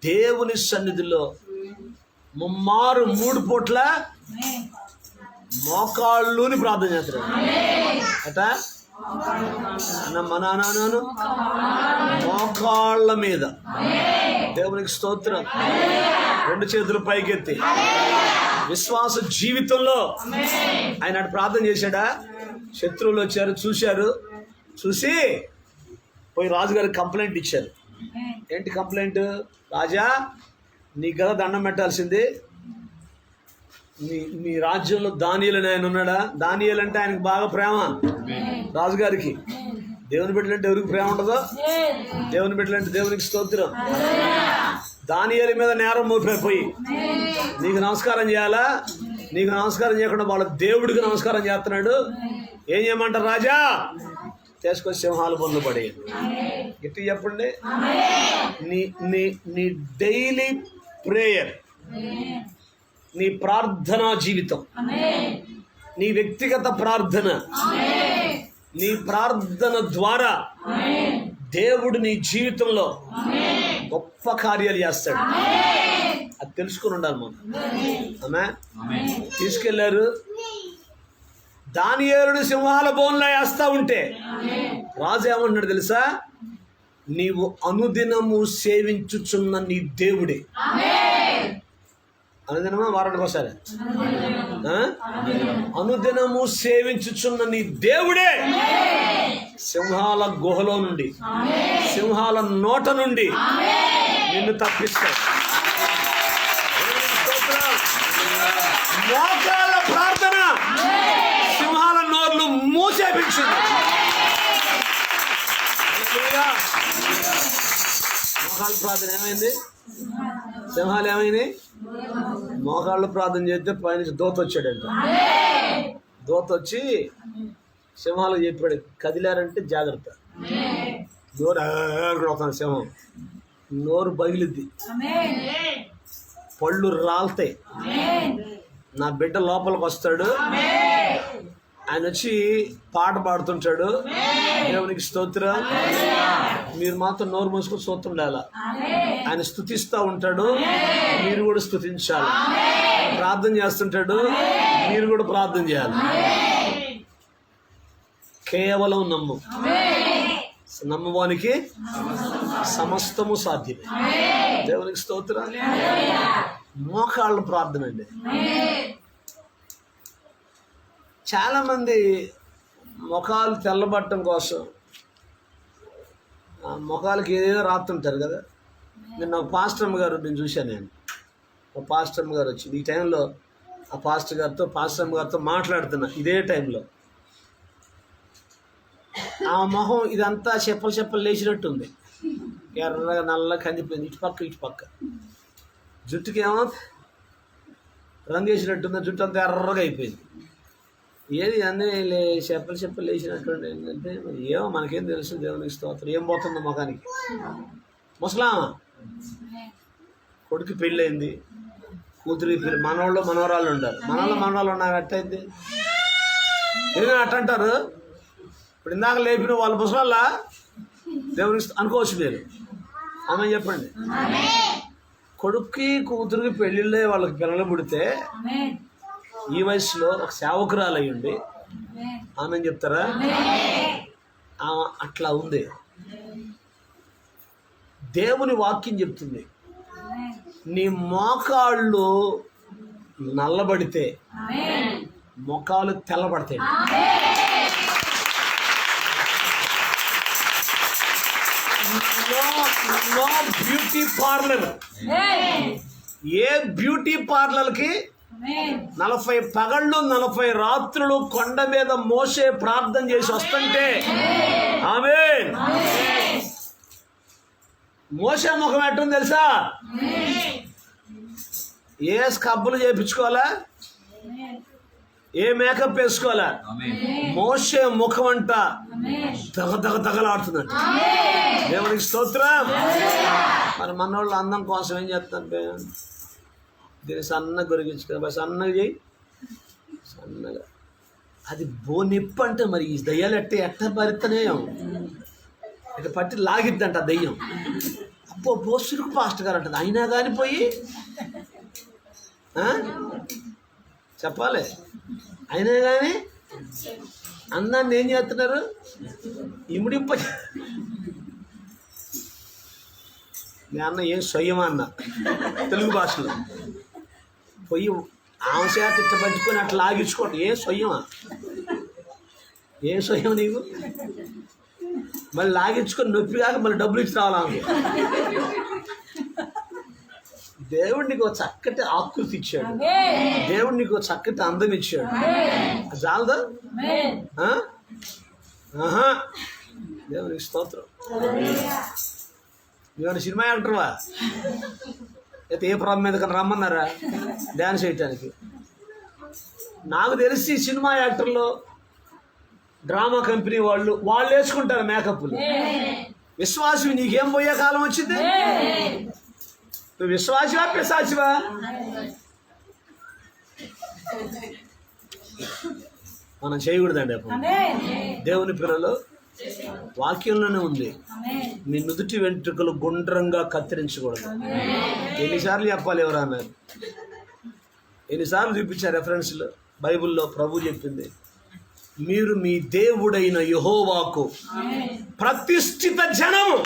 దేవుని సన్నిధిలో ముమ్మారు 3 పూట్ల మోకాళ్ళుని ప్రార్థన చేస్తాడు. అట నాను మోకాళ్ళ మీద దేవునికి స్తోత్రం. 2 చేతులు పైకెత్తి విశ్వాస జీవితంలో ఆయన ప్రార్థన చేశాడా? శత్రువులు వచ్చారు, చూసి పోయి రాజుగారికి కంప్లైంట్ ఇచ్చారు. ఏంటి కంప్లైంట్? రాజా, నీ గద దండం పెట్టాల్సింది. మీ రాజ్యంలో దానియేలు అని ఆయన ఉన్నాడా? దానియేలు అంటే ఆయనకు బాగా ప్రేమ రాజుగారికి. దేవుని బిడ్డలంటే ఎవరికి ప్రేమ ఉండదో? దేవుని బిడ్డలంటే దేవునికి స్తోత్రం. దానియేలు మీద నేరం మోపిపోయి నీకు నమస్కారం చేయాలా? నీకు నమస్కారం చేయకుండా వాళ్ళ దేవుడికి నమస్కారం చేస్తున్నాడు. ఏం చేయమంటారు? రాజా, తీసుకొచ్చి సింహాల బొందు పడి. గట్టి చెప్పండి. నీ డైలీ ప్రేయర్, నీ ప్రార్థనా జీవితం, నీ వ్యక్తిగత ప్రార్థన, నీ ప్రార్థన ద్వారా దేవుడు నీ జీవితంలో గొప్ప కార్యాలు చేస్తాడు. అది తెలుసుకుని ఉండాలి మనం. తీసుకెళ్లారు, దానియేలుని సింహాల బోన్లో వేస్తా ఉంటే రాజు ఏమంటున్నాడు తెలుసా? నీవు అనుదినము సేవించుచున్న నీ దేవుడే. అనుదినమా వారానికి ఒకసారి? అనుదినము సేవించుచున్న నీ దేవుడే సింహాల గుహలో నుండి, సింహాల నోట నుండి నిన్ను తప్పిస్తాడు. మోకాళ్ళ ప్రార్థన సింహాల నోర్లు మూసేపించింది. మోకాళ్ళ ప్రార్థన ఏమైంది? సింహాలు ఏమైనాయి? మోకాళ్ళు ప్రార్థన చేస్తే పైన దూత వచ్చాడంట. దూత వచ్చి సింహాలకు చెప్పాడు, కదిలారంటే జాగ్రత్త. నోరు సింహం నోరు పగిలిద్ది, పళ్ళు రాలుతాయి. నా బిడ్డ లోపలికి వస్తాడు, ఆయన వచ్చి పాట పాడుతుంటాడు. దేవునికి స్తోత్రం. మీరు మాత్రం నోరు మూసుకొని చూస్తుండాల. ఆయన స్తుతిస్తూ ఉంటాడు, మీరు కూడా స్తుతించాలి. ప్రార్థన చేస్తుంటాడు, మీరు కూడా ప్రార్థన చేయాలి. కేవలం నమ్మువానికి సమస్తము సాధ్యమే. దేవునికి స్తోత్రం. మోకాళ్ళ ప్రార్థన అండి. చాలామంది ముఖాలు తెల్లబట్టడం కోసం ముఖాలకి ఏదేదో రాస్తుంటారు కదా. నిన్న ఒక పాస్టర్మ్మ గారు నేను చూశాను. ఒక పాస్టర్మ్మ గారు వచ్చి ఈ టైంలో ఆ పాస్టర్మ్మ గారితో మాట్లాడుతున్నా. ఇదే టైంలో ఆ మొహం ఇదంతా చెప్పలు లేచినట్టుంది. ఎర్రగా నల్ల కందిపోయింది, ఇటు పక్క. జుట్టుకి ఏమో రంగు వేసినట్టుంది, జుట్టు అంతా ఎర్రగా అయిపోయింది. ఏది అన్నీ చెప్పలు లేచినట్టు ఏంటంటే ఏమో మనకేం తెలుసు. దేవునికి స్తోత్రం. ఏం పోతుందో ముఖానికి? ముసలామా కొడుకు పెళ్ళయింది, కూతురి పెళ్ళి, మనవరాళ్ళు ఉంటారు. మనవరాళ్ళు ఉన్నాయి. అట్టయింది ఏదైనా అట్ట అంటారు. ఇప్పుడు ఇందాక లేపిన వాళ్ళ ముసలాళ్ళ దేవునికి అనుకోవచ్చు మీరు. ఆమె చెప్పండి. కొడుక్కి కూతురికి పెళ్ళిళ్ళే వాళ్ళకి పిల్లలు పుడితే ఈ వయసులో ఒక సేవకురాలు అయ్యుండి ఆమె చెప్తారా? ఆమె అట్లా ఉంది. దేవుని వాక్యం చెప్తుంది, నీ మోకాళ్ళు నల్లబడితే మొఖాలు తెల్లబడతాయి. నో బ్యూటీ పార్లర్, ఏ బ్యూటీ పార్లర్కి 40 పగళ్ళు 40 రాత్రులు కొండ మీద మోసే ప్రార్థన చేసి వస్తుంటే ఆమేన్. మోసే ముఖం ఎట్టుంది తెలుసా? ఏ స్కబ్బులు చేయించుకోవాలా, ఏ మేకప్ వేసుకోవాలా, మోసే ముఖం అంట తగలాడుతుందంట. దేవునికి స్తోత్రం. మరి మనోళ్ళు అందం కోసం ఏం చేస్తారంటే దీన్ని సన్నగా గొరిగించుకో, సన్నగా చేయి, సన్నగా. అది బోనిప్పు అంటే మరి ఈ దయ్యాలు ఎట్ట పరితనే ఇట్లా పట్టి లాగిద్దంట దయ్యం. అబ్బో బోసురుకు పాస్ట్ గారు అంటది. అయినా కానీ పోయి చెప్పాలి. అయినా కానీ అందాన్ని ఏం చేస్తున్నారు? ఇముడింప. మీ అన్న ఏం స్వయం అన్న తెలుగు భాషలో పోయి ఆమె చేత ఇట్లా పట్టుకొని అట్లా లాగించుకోవటం ఏం స్వయమా? ఏం స్వయం నీకు? మళ్ళీ లాగించుకొని నొప్పి కాక మళ్ళీ డబ్బులు ఇచ్చి రావాలి. దేవుడు నీకు ఒక చక్కటి ఆకృతి ఇచ్చాడు, దేవుడు నీకు ఒక చక్కటి అందం ఇచ్చాడు. చాలదా? దేవునికి స్తోత్రం. నువ్వేమైనా సినిమా యాక్టర్వా? అయితే ఏ ప్రాబ్లం మీద కానీ రమ్మన్నారా డ్యాన్స్ చేయటానికి? నాకు తెలిసి సినిమా యాక్టర్లు, డ్రామా కంపెనీ వాళ్ళు వేసుకుంటారు మేకప్లు. విశ్వాసం నీకేం పోయే కాలం వచ్చింది? నువ్వు విశ్వాసివా పిశాచివా? మనం చేయకూడదండి అప్పుడు. దేవుని పిల్లలు వాక్యంలోనే ఉంది, మీ నుదుటి వెంట్రుకలు గుండ్రంగా కత్తిరించకూడదు. ఎన్నిసార్లు చెప్పాలి? ఎవరు అన్నారు? ఎన్నిసార్లు చూపించారు రెఫరెన్స్లు బైబిల్లో? ప్రభు చెప్పింది, మీరు మీ దేవుడైన యెహోవాకు ప్రతిష్ఠిత జనము.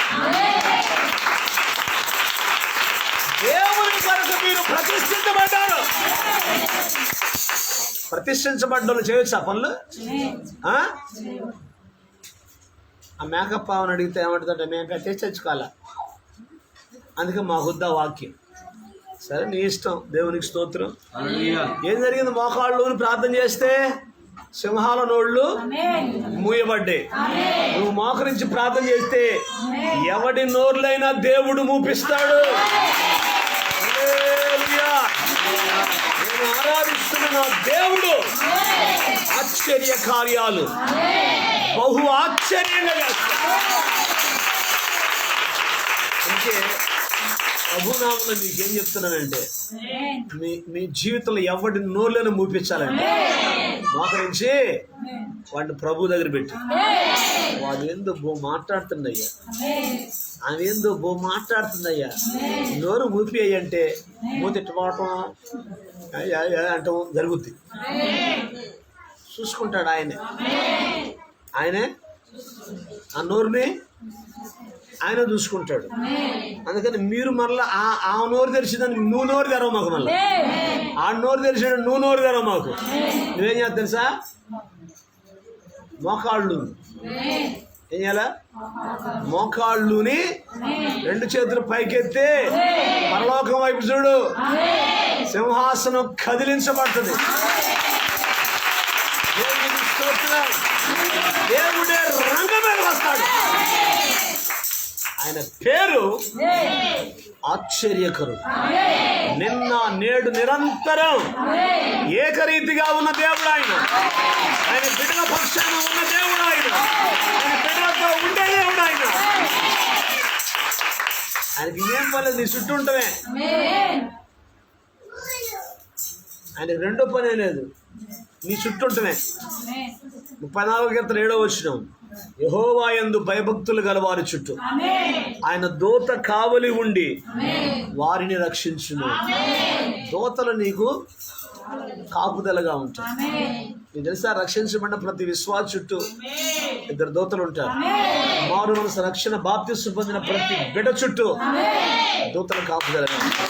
దేవుని కొరకు మీరు ప్రతిష్ఠించబడ్డారు. ప్రతిష్ఠించబడ్డోళ్ళు చేయొచ్చు ఆ పనులు? ఆ మేకప్ పావని అడిగితే ఏమంటుందంటే మేము కట్టించుకోవాలా, అందుకే మా హుద్దా వాక్యం. సరే నీ ఇష్టం. దేవునికి స్తోత్రం. ఏం జరిగింది? మోకాళ్ళు ప్రార్థన చేస్తే సింహాల నోళ్ళు మూయబడ్డాయి. నువ్వు మోకరించి ప్రార్థన చేస్తే ఎవడి నోర్లైనా దేవుడు మూపిస్తాడు. నేను ఆరాధిస్తున్న నా దేవుడు ఆశ్చర్య కార్యాలు బహు ఆశ్చర్యంగా చేస్తాడు. అంటే ప్రభునామంలో మీకేం చెప్తున్నానంటే మీ జీవితంలో ఎవరి నోళ్ళను మూపించాలంటే మోకరించి వాడిని ప్రభు దగ్గర పెట్టి, వాడు ఏందో మాట్లాడుతుందయ్యా, ఆమె ఏందో మాట్లాడుతుందయ్యా, నోరు మూపి అయ్యంటే మూతిట్టుకోవటం అంటాం జరుగుద్ది. చూసుకుంటాడు ఆయనే ఆ నోరుని ఆయన చూసుకుంటాడు. అందుకని మీరు మరలా ఆ నోరు తెరిచిందని నువ్వు నోరు తెరవు మాకు, మళ్ళీ ఆ నోరు తెరిచాడు నువ్వు నోరు తెరవు మాకు. నువ్వేం చేస్తా తెలుసా? మోకాళ్ళు ఏం చేయాలా? మోకాళ్ళుని 2 చేతులు పైకెత్తి పరలోకం వైపు చూడు. సింహాసనం కదిలించబడుతుంది. దేవుడే రంగం మీద వస్తాడు. ఆయన పేరు ఆశ్చర్యకరుడు. నిన్న నేడు నిరంతరం ఏకరీతిగా ఉన్న దేవుడు ఆయన. ఆయన బిడ్డల పక్షాన ఉన్న దేవుడు ఆయన. ఆయన బిడ్డలతో ఉండే దేవుడు ఆయన. ఆయనకి ఏం పర్లేదు, నీ చుట్టూ ఉంటమే. ఆయనకి రెండో పనే లేదు, నీ చుట్టూ ఉంటమే. 34:7 యెహోవా యందు భయభక్తులు గల వారి చుట్టూ ఆయన దూత కావలి ఉండి వారిని రక్షించును. దూతలు నీకు కాపుదలగా ఉంటాయి. నీకు తెలుసా? రక్షించబడిన ప్రతి విశ్వాస చుట్టూ 2 దూతలు ఉంటారు. మారు మనసు రక్షణ బాప్తిస్మం పొందిన ప్రతి బిడ్డ చుట్టూ దూతలు కాపుదలగా ఉంటాయి.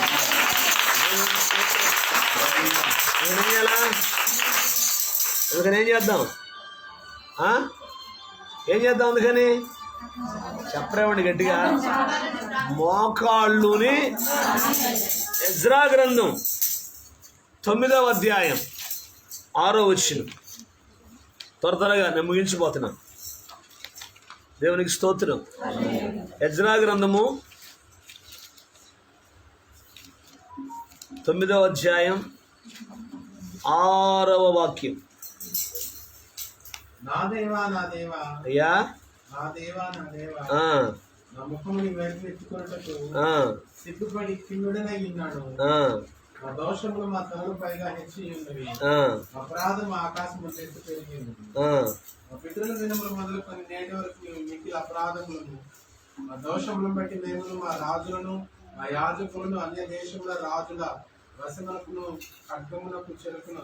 అందుకని ఏం చేద్దాం? అందుకని చెప్పరేమండి గట్టిగా. మోకాళ్ళుని ఎజ్రా గ్రంథం 9వ అధ్యాయం 6వ వచనం. త్వరగా నేను ముగించిపోతున్నా. దేవునికి స్తోత్రం. ఎజ్రా గ్రంథము 9వ అధ్యాయం 6వ వాక్యం. నా దేవా నా దేవా అయ్యా, నా దేవా నా దేవా, ఆ, నా ముఖముని వైపు ఎత్తుకొనుటకు ఆ, సిగ్గుపడి కిన్నుడనై ఉన్నాను. ఆ, నా దోషములు మా తలలు పైగా హెచ్చి ఉన్నవి. ఆ, అపరాధం ఆకాశము ఎత్తు పెరిగి ఉన్నది. ఆ. మా పితరుల దినములు మొదలుకొని నేటి వరకు మిక్కిలి అపరాధములను మా దోషములను బట్టి మేము మా రాజులను మా యాజకులను అన్య దేశముల రాజుల వశమునకును ఖడ్గమునకు చెరుకును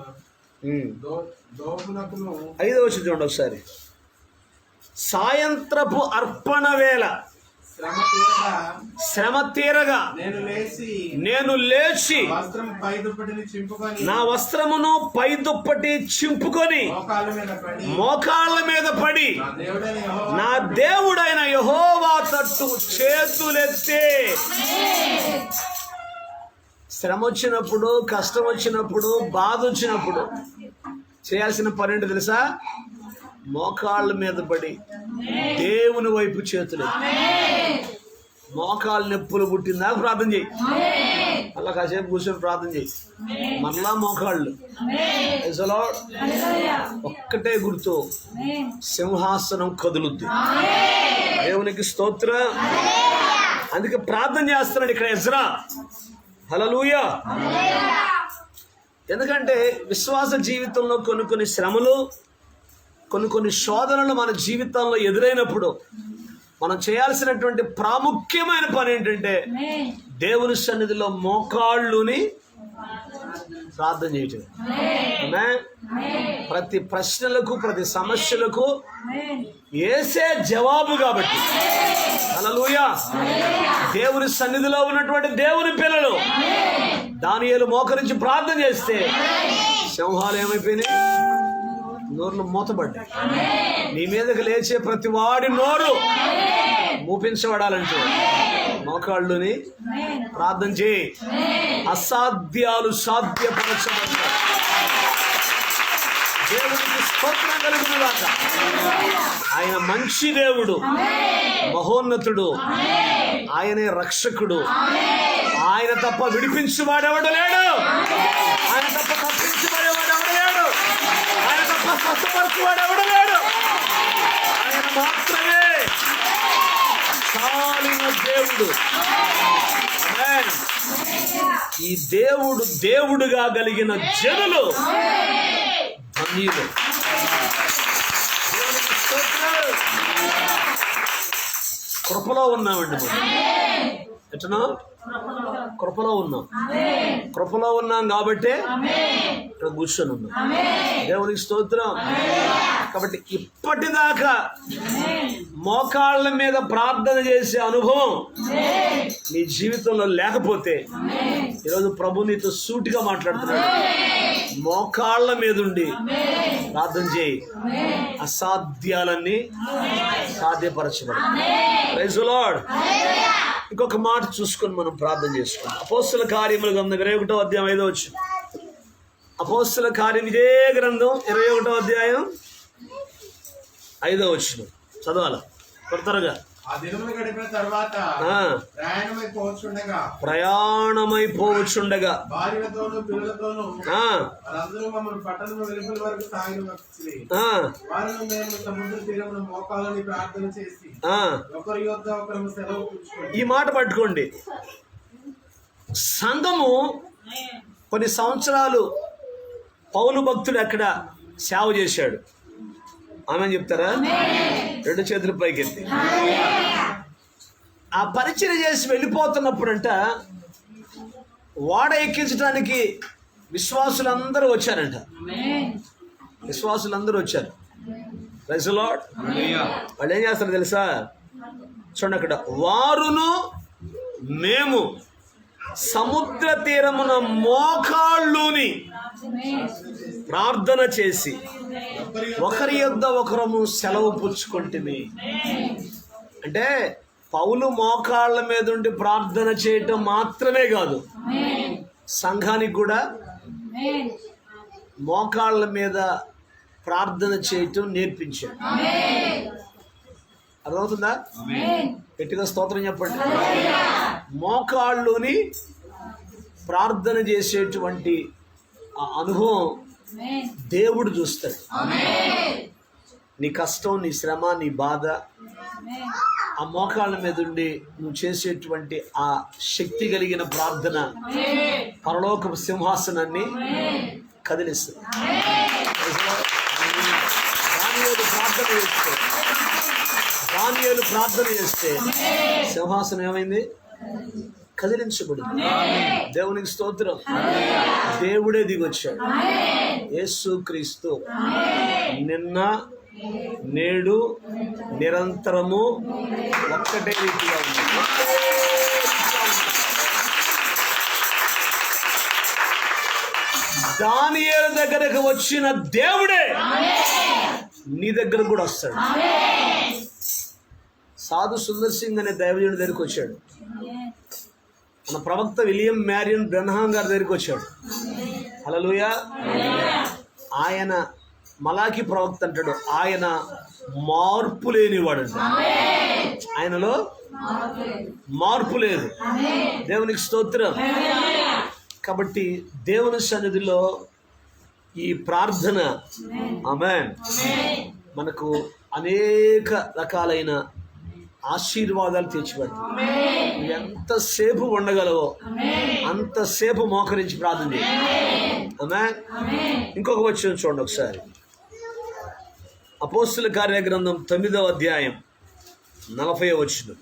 దోపునకును. 5వ వచనం చూడండి ఒకసారి. సాయంత్రపు అర్పణ వేళ శ్రమ తీరగా నేను లేచి వస్త్రం పై దుప్పటిని చింపుకొని నా వస్త్రమును పై దుప్పటి చింపుకొని మోకాళ్ళ మీద పడి నా దేవుడైన యెహోవా తట్టు చేతులెత్తి. శ్రమ వచ్చినప్పుడు, కష్టం వచ్చినప్పుడు, బాధ వచ్చినప్పుడు చేయాల్సిన పని ఏంటో తెలుసా? మోకాళ్ళ మీద పడి దేవుని వైపు చేతులు. మోకాళ్ళ నొప్పులు పుట్టిందా ప్రార్థన చేయి. అలా కాసేపు కూర్చొని ప్రార్థన చేయి. మరలా మోకాళ్ళు. ఒక్కటే గుర్తు, సింహాసనం కదులుద్ది. దేవునికి స్తోత్రం. అందుకే ప్రార్థన చేస్తున్నాడు ఇక్కడ ఎజ్రా. హల్లెలూయా. ఎందుకంటే విశ్వాస జీవితంలో కొన్ని శ్రమలు, కొన్ని శోధనలు మన జీవితంలో ఎదురైనప్పుడు మనం చేయాల్సినటువంటి ప్రాముఖ్యమైన పని ఏంటంటే దేవుని సన్నిధిలో మోకాళ్ళుని ప్రార్థన చేయటం. ప్రతి ప్రశ్నలకు, ప్రతి సమస్యలకు యేసే జవాబు. కాబట్టి హల్లెలూయా. దేవుని సన్నిధిలో ఉన్నటువంటి దేవుని పిల్లలు దానియేలు మోకరించి ప్రార్థన చేస్తే సింహాలు ఏమైపోయినాయి? నోర్లు మూతబడ్డాయి. నీ మీదకి లేచే ప్రతి వాడి నోరు మూపించబడాలంటే మోకాళ్ళుని ప్రార్థన చేయి. అసాధ్యాలు సాధ్యపరచబడతాయి. దేవునికి స్తోత్రం కలుగునుగాక. ఆయన మంచి దేవుడు, మహోన్నతుడు, ఆయనే రక్షకుడు. ఆయన తప్ప విడిపించువాడెవడు లేడు. ఆయన తప్ప తప్పించువాడెవడు లేడు. ఆయన తప్ప స్వస్థపరచువాడెవడు లేడు. ఆయన మాత్రమే చాలిన దేవుడు. ఈ దేవుడు దేవుడుగా కలిగిన జనులు ధన్యులు. కృపలో ఉన్నామండి మనం. ఎట్లా కృపలో ఉన్నాం. కృపలో ఉన్నాం కాబట్టి ఇక్కడ కూర్చొని ఉన్నాం. దేవునికి స్తోత్రం. కాబట్టి ఇప్పటిదాకా మోకాళ్ళ మీద ప్రార్థన చేసే అనుభవం నీ జీవితంలో లేకపోతే ఈరోజు ప్రభు నీతో సూటిగా మాట్లాడుతున్నాడు. మోకాళ్ళ మీద ఉండి ప్రార్థన చేయి. అసాధ్యాలన్నీ సాధ్యపరచబడు. Praise the Lord. ఇంకొక మాట చూసుకొని మనం ప్రార్థన చేసుకుందాం. అపోస్తల కార్యముల గ్రంథం 21వ అధ్యాయం 5వ వచనం. అపోస్తల కార్యం ఇదే గ్రంథం 21వ అధ్యాయం 5వ వచనం చదవాలి త్వరగా. ఆ దినములు గడిపిన తర్వాత ప్రయాణమైపోవచ్చుండగా భార్యలతోనూ పిల్లలతోనూ వారందరూ మమ్మల్ని పట్టణము వెలుపల వరకు సాగినవచ్చి వారిని మేము సముద్ర తీరమున మోకాళ్ళని ప్రార్థన చేసి ఒకరి యొద్ద ఒకరు సెలవు పుచ్చుకోండి. ఈ మాట పట్టుకోండి. సంఘము కొన్ని సంవత్సరాలు పౌలు భక్తుడు అక్కడ సేవ చేశాడు. ఆమె చెప్తారా? 2 చేతుల పైకెత్తి. ఆ పరిచయం చేసి వెళ్ళిపోతున్నప్పుడంట ఓడ ఎక్కించడానికి విశ్వాసులందరూ వచ్చారంట. విశ్వాసులందరూ వచ్చారు. Praise the Lord. వాళ్ళు ఏం చేస్తారు తెలుసా? చూడండి అక్కడ, వారును మేము సముద్ర తీరమున మోకాళ్ళుని ప్రార్థన చేసి ఒకరి యొద్ద ఒకరము సెలవు పుచ్చుకుంటుమి. అంటే పౌలు మోకాళ్ళ మీద ఉండి ప్రార్థన చేయటం మాత్రమే కాదు, సంఘానికి కూడా మోకాళ్ళ మీద ప్రార్థన చేయటం నేర్పించాడు. అర్థమవుతుందా? గట్టిగా స్తోత్రం చెప్పండి. మోకాళ్ళుని ప్రార్థన చేసేటువంటి ఆ అనుభవం దేవుడు చూస్తాడు. నీ కష్టం, నీ శ్రమ, నీ బాధ ఆ మోకాళ్ళ మీద ఉండి నువ్వు చేసేటువంటి ఆ శక్తి కలిగిన ప్రార్థన పరలోక సింహాసనాన్ని కదిలిస్తుంది. దానియేలు ప్రార్థన చేస్తే సింహాసనం ఏమైంది? కదిలించబడింది. దేవునికి స్తోత్రం. దేవుడే దిగొచ్చాడు. యేసుక్రీస్తు నిన్న నేడు నిరంతరము ఒక్కటే రీతిగా ఉంది. దానియేలు దగ్గరకు వచ్చిన దేవుడే నీ దగ్గర కూడా వస్తాడు. సాధు సుందర్ సింగ్ అనే దైవజనుడి దగ్గరికి వచ్చాడు. మన ప్రవక్త విలియం మ్యారియన్ బ్రెన్హాం గారి దగ్గరికి వచ్చాడు. హల్లెలూయా. ఆయన మలాకి ప్రవక్త అంటాడు, ఆయన మార్పు లేనివాడు. ఆయనలో మార్పు లేదు. దేవునికి స్తోత్రం. కాబట్టి దేవుని సన్నిధిలో ఈ ప్రార్థన ఆమేన్ మనకు అనేక రకాలైన ఆశీర్వాదాలు తెచ్చిపెడతాయి. నువ్వు ఎంతసేపు ఉండగలవో అంతసేపు మోకరించి ప్రార్థన చేయి. ఆమేన్. ఇంకొక వచనం చూడండి ఒకసారి. అపోస్తుల కార్యగ్రంథం 9వ అధ్యాయం 40వ వచనం.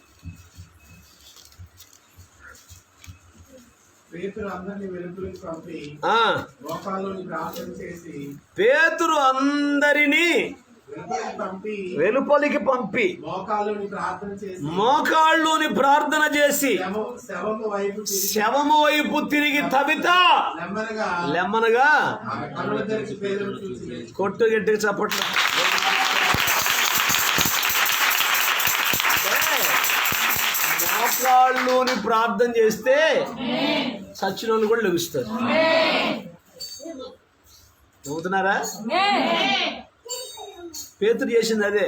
పేతురు అందరిని వెలుపలికి పంపి మోకాళ్ళలోని ప్రార్థన చేసి పేతురు అందరినీ వెలుపలికి పంపి మోకాళ్ళలోని ప్రార్థన చేసి శవము వైపు తిరిగి తబిత లెమ్మనగా కొట్టు గట్టిగా చప్పట్లు. మోకాళ్ళలోని ప్రార్థన చేస్తే చచ్చిన వాళ్ళు కూడా లెగుస్తారు. నవ్వుతున్నారా? పేతురు చేసింది అదే.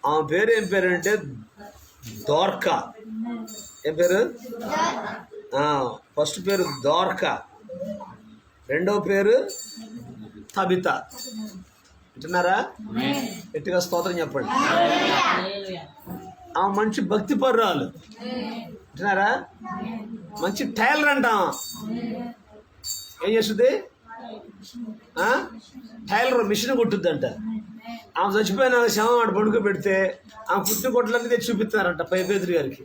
ఆమె పేరు ఏం పేరు అంటే దోర్కా. ఏం పేరు? ఫస్ట్ పేరు దోర్కా, రెండవ పేరు తబిత. వింటున్నారా? గట్టిగా స్తోత్రం చెప్పండి. ఆమె మంచి భక్తి పర్రాలు. వింటున్నారా? మంచి టైలర్ అంటాం. ఏం చేస్తుంది? టైలర్ మిషన్ కుట్టుద్దంట. ఆమె చచ్చిపోయిన శవం ఆడ పడుకో పెడితే ఆమె కుట్టిన కొట్లన్నీ తెచ్చి చూపిస్తున్నారంట పేతురు గారికి.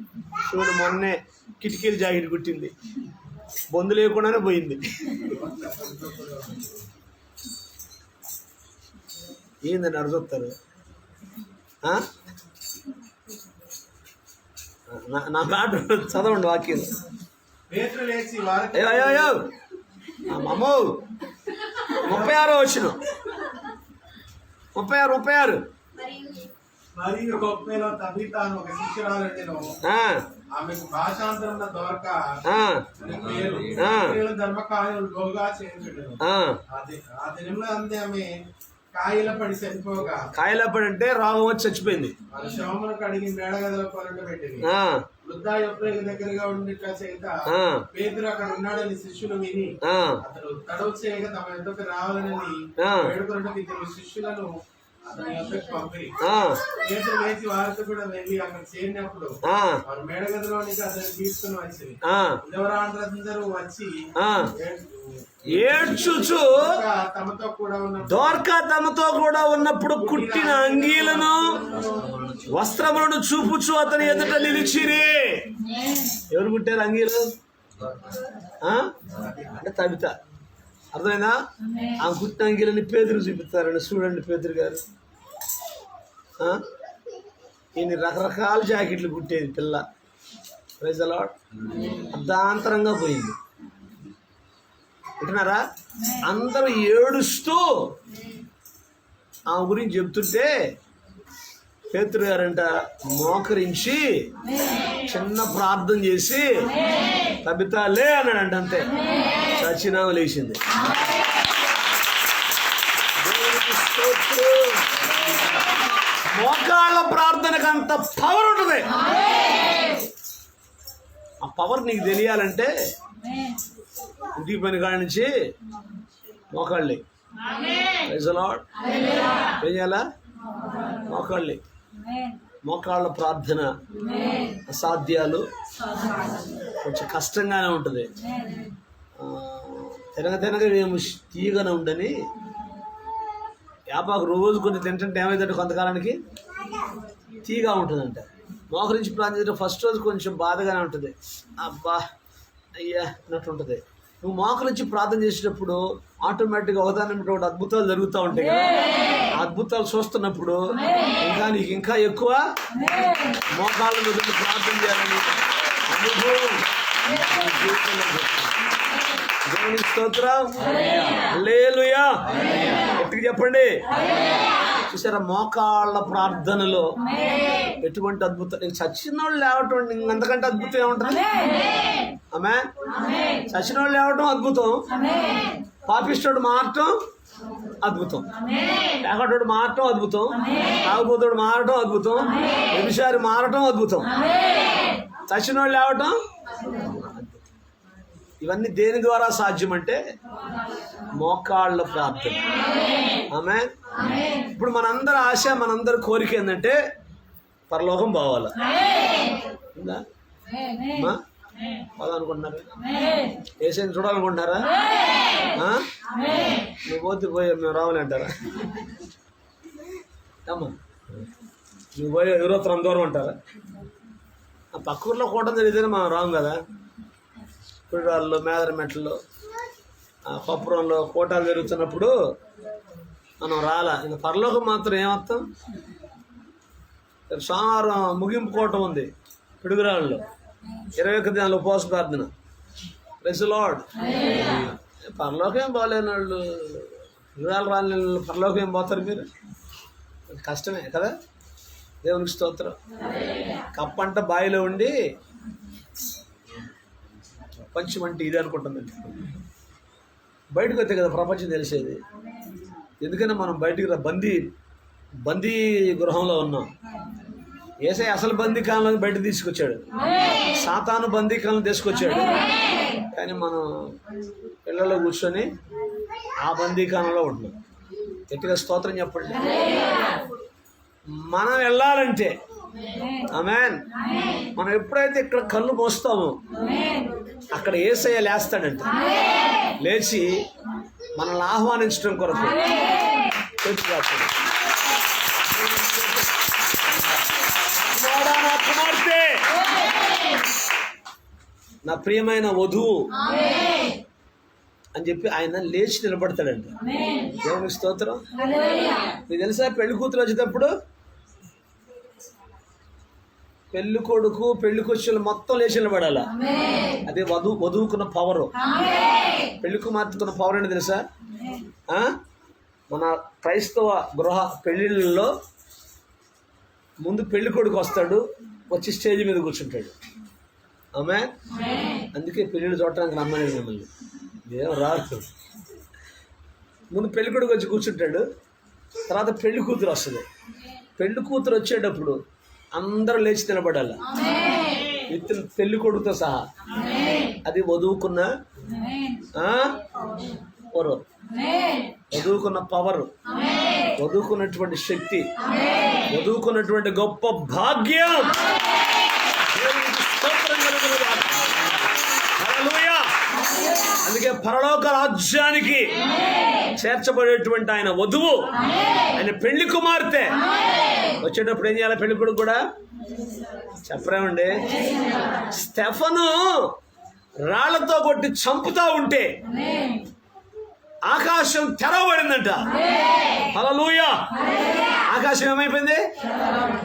చూడు, మొన్నే కిటికీలు జాకెట్ కుట్టింది, బొందు లేకుండానే పోయింది. ఏందని అడుగుతారు? నా మాట చదవండి వాక్యం. అయ్యో అమ్మో, 36 వచ్చిన 36. మరియు గొప్పలో తబిత అని ఒక శిష్యురాలు, ఆమెకు భాషాంతరంలో దొరక ధర్మకార్యాలు బహుగా చేయించడం. ఆ దినంలో అంతే ఆమె కాయలపడి చనిపోగా. కాయలపడి అంటే రాగం వచ్చి చచ్చిపోయింది. శవమును కడిగి మేడగదిలో పొరలు పెట్టింది. వృద్ధా యొప్పేక దగ్గరగా ఉండిట్లా చేత పేతురు అక్కడ ఉన్నాడని శిష్యులు విని అతడు తడవు చేయగా తమ యొక్కకు రావాలని వేడుకొనటకు 2 శిష్యులను అతని యొక్కకు పంపిరి. పేతురు లేచి వారితో కూడా వెళ్ళి అక్కడ చేరినప్పుడు వారు మేడగదిలోనికి అతన్ని తీసుకుని వచ్చింది. ఉదవరాండ్రందరూ వచ్చి ఏడ్చుచు దోర్కా తమతో కూడా ఉన్నప్పుడు కుట్టిన అంగీలను వస్త్రములను చూపుచు అతని ఎదుట నిలిచిరి. ఎవరు కుట్టారు అంగీలు? అంటే తబిత. అర్థమైందా? ఆ కుట్టిన అంగీలని పేతురు చూపిస్తారండి. చూడండి పేతురు గారు, ఈయన రకరకాల జాకెట్లు కుట్టేది పిల్ల. Praise the Lord. అర్ధాంతరంగా పోయింది. వింటున్నారా? అందరూ ఏడుస్తూ ఆమె గురించి చెప్తుంటే పేతురు గారంట మోకరించి చిన్న ప్రార్థన చేసి తబితాలే అన్నాడంట, అంతే చచ్చినామ లేచింది. మోకాళ్ళ ప్రార్థనకు అంత పవర్ ఉంటుంది. ఆ పవర్ నీకు తెలియాలంటే ఇంటికి పని కాడి నుంచి మోకాళ్ళే. Praise the lord. ఏం చేయాలా? మోకాళ్ళే. మోకాళ్ళ ప్రార్థన అసాధ్యాలు కొంచెం కష్టంగానే ఉంటుంది. తినగ మేము తీయగానే ఉండని యాపాకు రోజు కొంచెం తింటుంటే ఏమైందంటే కొంతకాలానికి తీగా ఉంటుందంట. మోకరించి ప్రార్థన చేస్తే ఫస్ట్ రోజు కొంచెం బాధగానే ఉంటుంది, అబ్బా అయ్యా అన్నట్టు ఉంటుంది. నువ్వు మోకరించి ప్రార్థన చేసేటప్పుడు ఆటోమేటిక్గా ఒకదాని ఒకటి అద్భుతాలు జరుగుతూ ఉంటాయి కదా. అద్భుతాలు చూస్తున్నప్పుడు నీకు ఇంకా ఎక్కువ మోకాళ్ళ మీద ప్రార్థన చేయాలని అనుభవం దేవునికి స్తోత్రం. హల్లెలూయా. ఎట్టుకు చెప్పండి. చూసారా, మోకాళ్ళ ప్రార్థనలో ఎటువంటి అద్భుతం. నీకు చచ్చిన వాళ్ళు లేవటం ఇంకంతకంటే అద్భుతం ఏముంటుంది? ఆమె చచ్చిన వాళ్ళు లేవటం అద్భుతం, పాపిష్టోడు మారటం అద్భుతం, లేకటోడు మారటం అద్భుతం, తాగుబోతోడు మారటం అద్భుతం, వ్యభిచారి మారటం అద్భుతం, చచ్చిన వాళ్ళు లేవటం. ఇవన్నీ దేని ద్వారా సాధ్యం అంటే మోకాళ్ళ ప్రార్థన. ఆమె ఇప్పుడు మనందరి ఆశ, మనందరి కోరిక ఏంటంటే పరలోకం పోవాలా? ఉందా? పోదామనుకుంటున్నారా? ఏసైని చూడాలనుకుంటున్నారా? నువ్వు పోతే పోయి మేము రావాలంటారా? అమ్మా నువ్వు పోయి ఎవరో దూరం అంటారా? ఆ పక్క ఊర్లో కూటం జరిగితేనే మనం రాము కదా. పురిరాల్లో, మేదరమెట్లో, కొప్పరంలో కోటాలు జరుగుతున్నప్పుడు మనం రాలా. ఇంకా పరలోకం మాత్రం ఏమర్థం? సోమవారం ముగింపు కూటం ఉంది పిడుగురాళ్ళలో, 21 దినాలు ఉపవాస ప్రార్థన. Praise the Lord. పరలోకం ఏం బాగాలేని వాళ్ళు, పిడుగురాళ్ళు రాని పరలోకం ఏం పోతారు మీరు? కష్టమే కదా. దేవునికి స్తోత్రం. కప్పంట బావిలో ఉండి ప్రపంచం అంటే ఇది అనుకుంటుందండి. బయటకు వస్తే కదా ప్రపంచం తెలిసేది. ఎందుకంటే మనం బయటికి బందీ గృహంలో ఉన్నాం. యేసయ్య అసలు బందీకాలంలో బయటకు తీసుకొచ్చాడు, సాతాను బందీకాలం తీసుకొచ్చాడు. కానీ మనం పిల్లల్లో కూర్చొని ఆ బందీకాలంలో ఉంటున్నాం. గట్టిగా స్తోత్రం చెప్పండి. మనం వెళ్ళాలంటే ఆమేన్, మనం ఎప్పుడైతే ఇక్కడ కళ్ళు మోస్తామో అక్కడ యేసయ్య లేస్తాడంట. లేచి మనల్ని ఆహ్వానించడం కొరకు కుమార్తె, నా ప్రియమైన వధువు అని చెప్పి ఆయన లేచి నిలబడతాడంట. దేవునికి స్తోత్రం. మీకు తెలుసా, పెళ్లి కూతురు వచ్చేటప్పుడు పెళ్లి కొడుకు పెళ్లికొచ్చిన మొత్తం లేచి నిలబడాలా. అదే వధువుకున్న పవరు. పెళ్లి కుమార్తెకున్న పవర్ అని తెలుసా? మన క్రైస్తవ గృహ పెళ్లిళ్ళలో ముందు పెళ్లి కొడుకు వస్తాడు, వచ్చి స్టేజ్ మీద కూర్చుంటాడు. ఆమె అందుకే పెళ్ళిళ్ళు చూడటానికి రమ్మని మిమ్మల్ని ఏం రాదు. ముందు పెళ్లి కొడుకు వచ్చి కూర్చుంటాడు, తర్వాత పెళ్లి కూతురు వస్తుంది. పెళ్లి కూతురు వచ్చేటప్పుడు అందరూ లేచి నిలబడాలి, విత్ పెళ్లి కొడుకుతో సహా. అది వధువుకున్న పవరు, వధువుకున్న పవరు, వధువుకున్నటువంటి శక్తి, వధువుకున్నటువంటి గొప్ప భాగ్యం. హల్లెలూయా. అందుకే పరలోక రాజ్యానికి చేర్చబడేటువంటి ఆయన వధువు, ఆయన పెళ్లి కుమార్తె వచ్చేటప్పుడు ఏం చేయాలి? పెళ్లి కొడుకు కూడా చెప్పరేమండి. స్టెఫను రాళ్లతో కొట్టి చంపుతా ఉంటే ఆకాశం తెరవబడిందంట. హల్లెలూయా. ఆకాశం ఏమైపోయింది?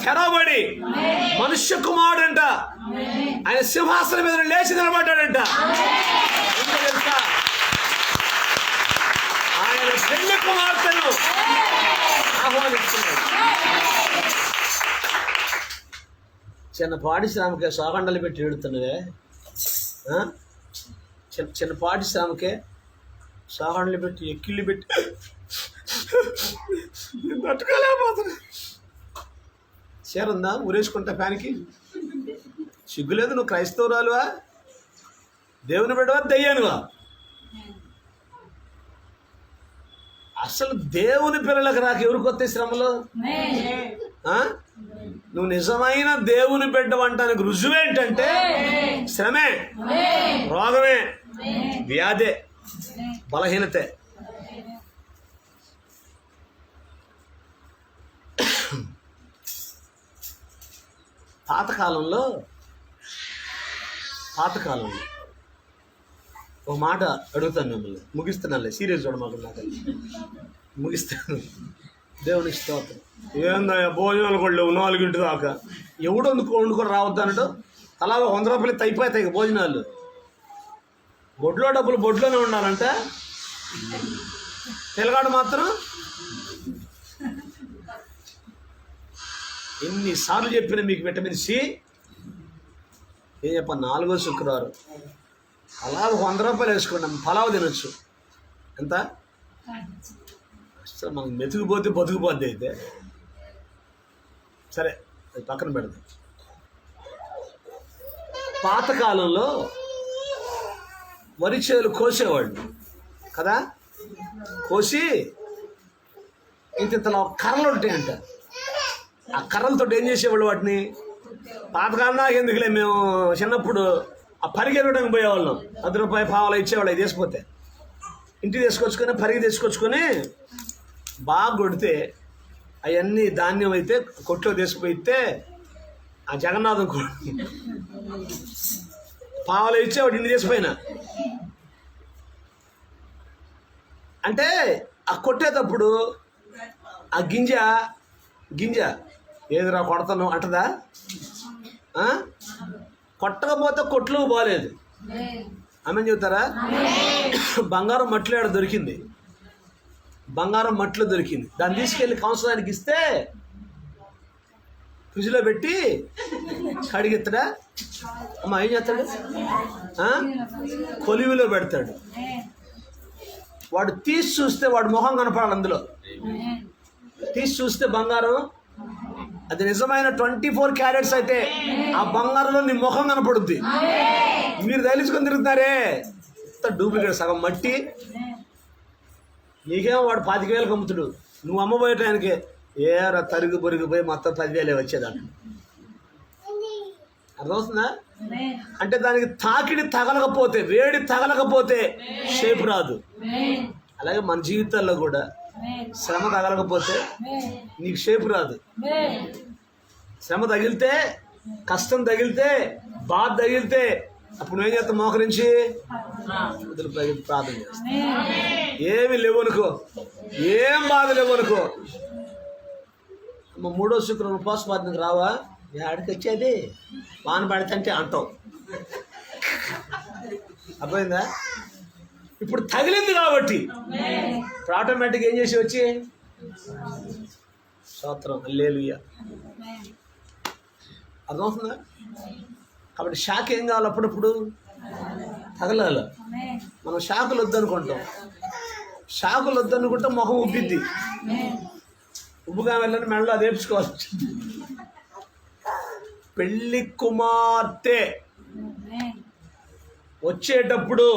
తెరవబడి మనుష్య కుమారుడంట ఆయన సింహాసనం మీద లేచి నిలబడ్డాడంట. ఆయన పెళ్లి కుమార్తెను ఆహ్వానిస్తున్నాడు. చిన్నపాటి శ్రమకే సోగండలు పెట్టి ఏడుతున్నవే. చిన్నపాటి శ్రమకే సోగండలు పెట్టి ఎక్కిళ్ళు పెట్టి తట్టుకోలేకపోతున్నా. చీరుందా ఊరేసుకుంటా ఫ్యాన్కి? సిగ్గులేదు? నువ్వు క్రైస్తవురాలువా? దేవుని బిడ్డవా? దయ్యానువా? అసలు దేవుని పిల్లలకు రాక ఎవరికి వస్తాయి శ్రమలు? నువ్వు నిజమైన దేవుని బిడ్డ అంటానికి రుజువేంటంటే శ్రమే, రోగమే, వ్యాధే, బలహీనతే. పాతకాలంలో ఒక మాట అడుగుతాను మిమ్మల్ని, ముగిస్తున్నానులే, సీరియస్ చూడమాకు, నాకు ముగిస్తాను. దేవునికి స్తోత్రం. ఏందయ్యా భోజనాలు కూడా లేవు 4 దాకా, ఎవడు వండుకొని రావద్దు అన్నట్టు అలా 100 రూపాయలు అయిపోతాయి భోజనాలు. బొడ్లో డబ్బులు బొడ్లోనే ఉండాలంటే పిల్లగాడు మాత్రం ఎన్నిసార్లు చెప్పిన మీకు విటమిన్ సి ఏం చెప్పాను, 4వ శుక్రవారం అలా 100 రూపాయలు వేసుకున్నాం, పలావ్ తినొచ్చు. ఎంత అసలు మనకు మెతుకుపోతే బతుకుపోద్ది. అయితే సరే అది పక్కన పెడదాం. పాతకాలంలో వరి చేలు కోసేవాళ్ళు కదా, కోసి ఇంతలో కర్రలు ఉంటాయంట. ఆ కర్రలతో ఏం చేసేవాళ్ళు వాటిని? పాతకాలం నాకు ఎందుకులే, మేము చిన్నప్పుడు ఆ పరిగెరడానికి పోయేవాళ్ళం. 10 రూపాయలు పావలా ఇచ్చేవాళ్ళు. అవి తీసుకుపోతే ఇంటికి తీసుకొచ్చుకొని పరిగి తీసుకొచ్చుకొని బాగా కొడితే అవన్నీ ధాన్యం అయితే కొట్లో తీసుకుపోయితే ఆ జగన్నాథం పావలా ఇచ్చేవాడు ఇంటికి తీసిపోయినా. అంటే ఆ కొట్టేటప్పుడు ఆ గింజ ఏదిరా కొడతాను అంటదా? కొట్టకపోతే కొట్లు బాగాలేదు. ఆమె చెబుతారా? బంగారం మట్టిలో దొరికింది, బంగారం మట్టిలో దొరికింది. దాన్ని తీసుకెళ్ళి కౌన్సిలానికి ఇస్తే ఫ్రిడ్జ్లో పెట్టి కడిగిస్తాడా? అమ్మ ఏం చేస్తాడు? కొలివిలో పెడతాడు. వాడు తీసి చూస్తే వాడు మొహం కనపడాలి. అందులో తీసి చూస్తే బంగారం అది నిజమైన 24 క్యారెట్స్ అయితే ఆ బంగారంలో నీ ముఖం కనపడుద్ది. మీరు తగిలించుకొని తిరుగుతున్నారే, డూప్లికేట్ సగం మట్టి. నీకేమో వాడు 25,000 అమ్ముతుడు, నువ్వు అమ్మబోయేటానికి ఏరా తరిగిపోయి మొత్తం 10,000 వచ్చేదాన్ని. అర్థమవుతుందా? అంటే దానికి తాకిడి తగలకపోతే, వేడి తగలకపోతే షేప్ రాదు. అలాగే మన జీవితాల్లో కూడా శ్రమ తగలకపోతే నీకు షేప్ రాదు. శ్రమ తగిలితే, కష్టం తగిలితే, బాధ తగిలితే అప్పుడు నువ్వేం చేస్తావు? మోకరించి ప్రార్థన చేస్తావు. ఏమి లేవనుకో, ఏం బాధ లేవనుకో, 3వ శుక్రవారం ఉపవాస ప్రార్థనకు రావా? ఆడికి వచ్చేది వాన పడితే అంటావు. అర్థమైందా? ఇప్పుడు తగిలింది కాబట్టి ఇప్పుడు ఆటోమేటిక్ ఏం చేసి వచ్చి స్తోత్రం హల్లెలూయా. అర్థమవుతుందా? కాబట్టి షాక్ ఏం కావాలి? అప్పుడప్పుడు తగలాలి. మనం షాకులు వద్దనుకుంటాం, షాకులు వద్దనుకుంటే మొహం ఉబ్బిద్ది. ఉబ్బుగా వెళ్ళని మెడలో అది వేపించుకోవాలి. పెళ్లి కుమార్తె వచ్చేటప్పుడు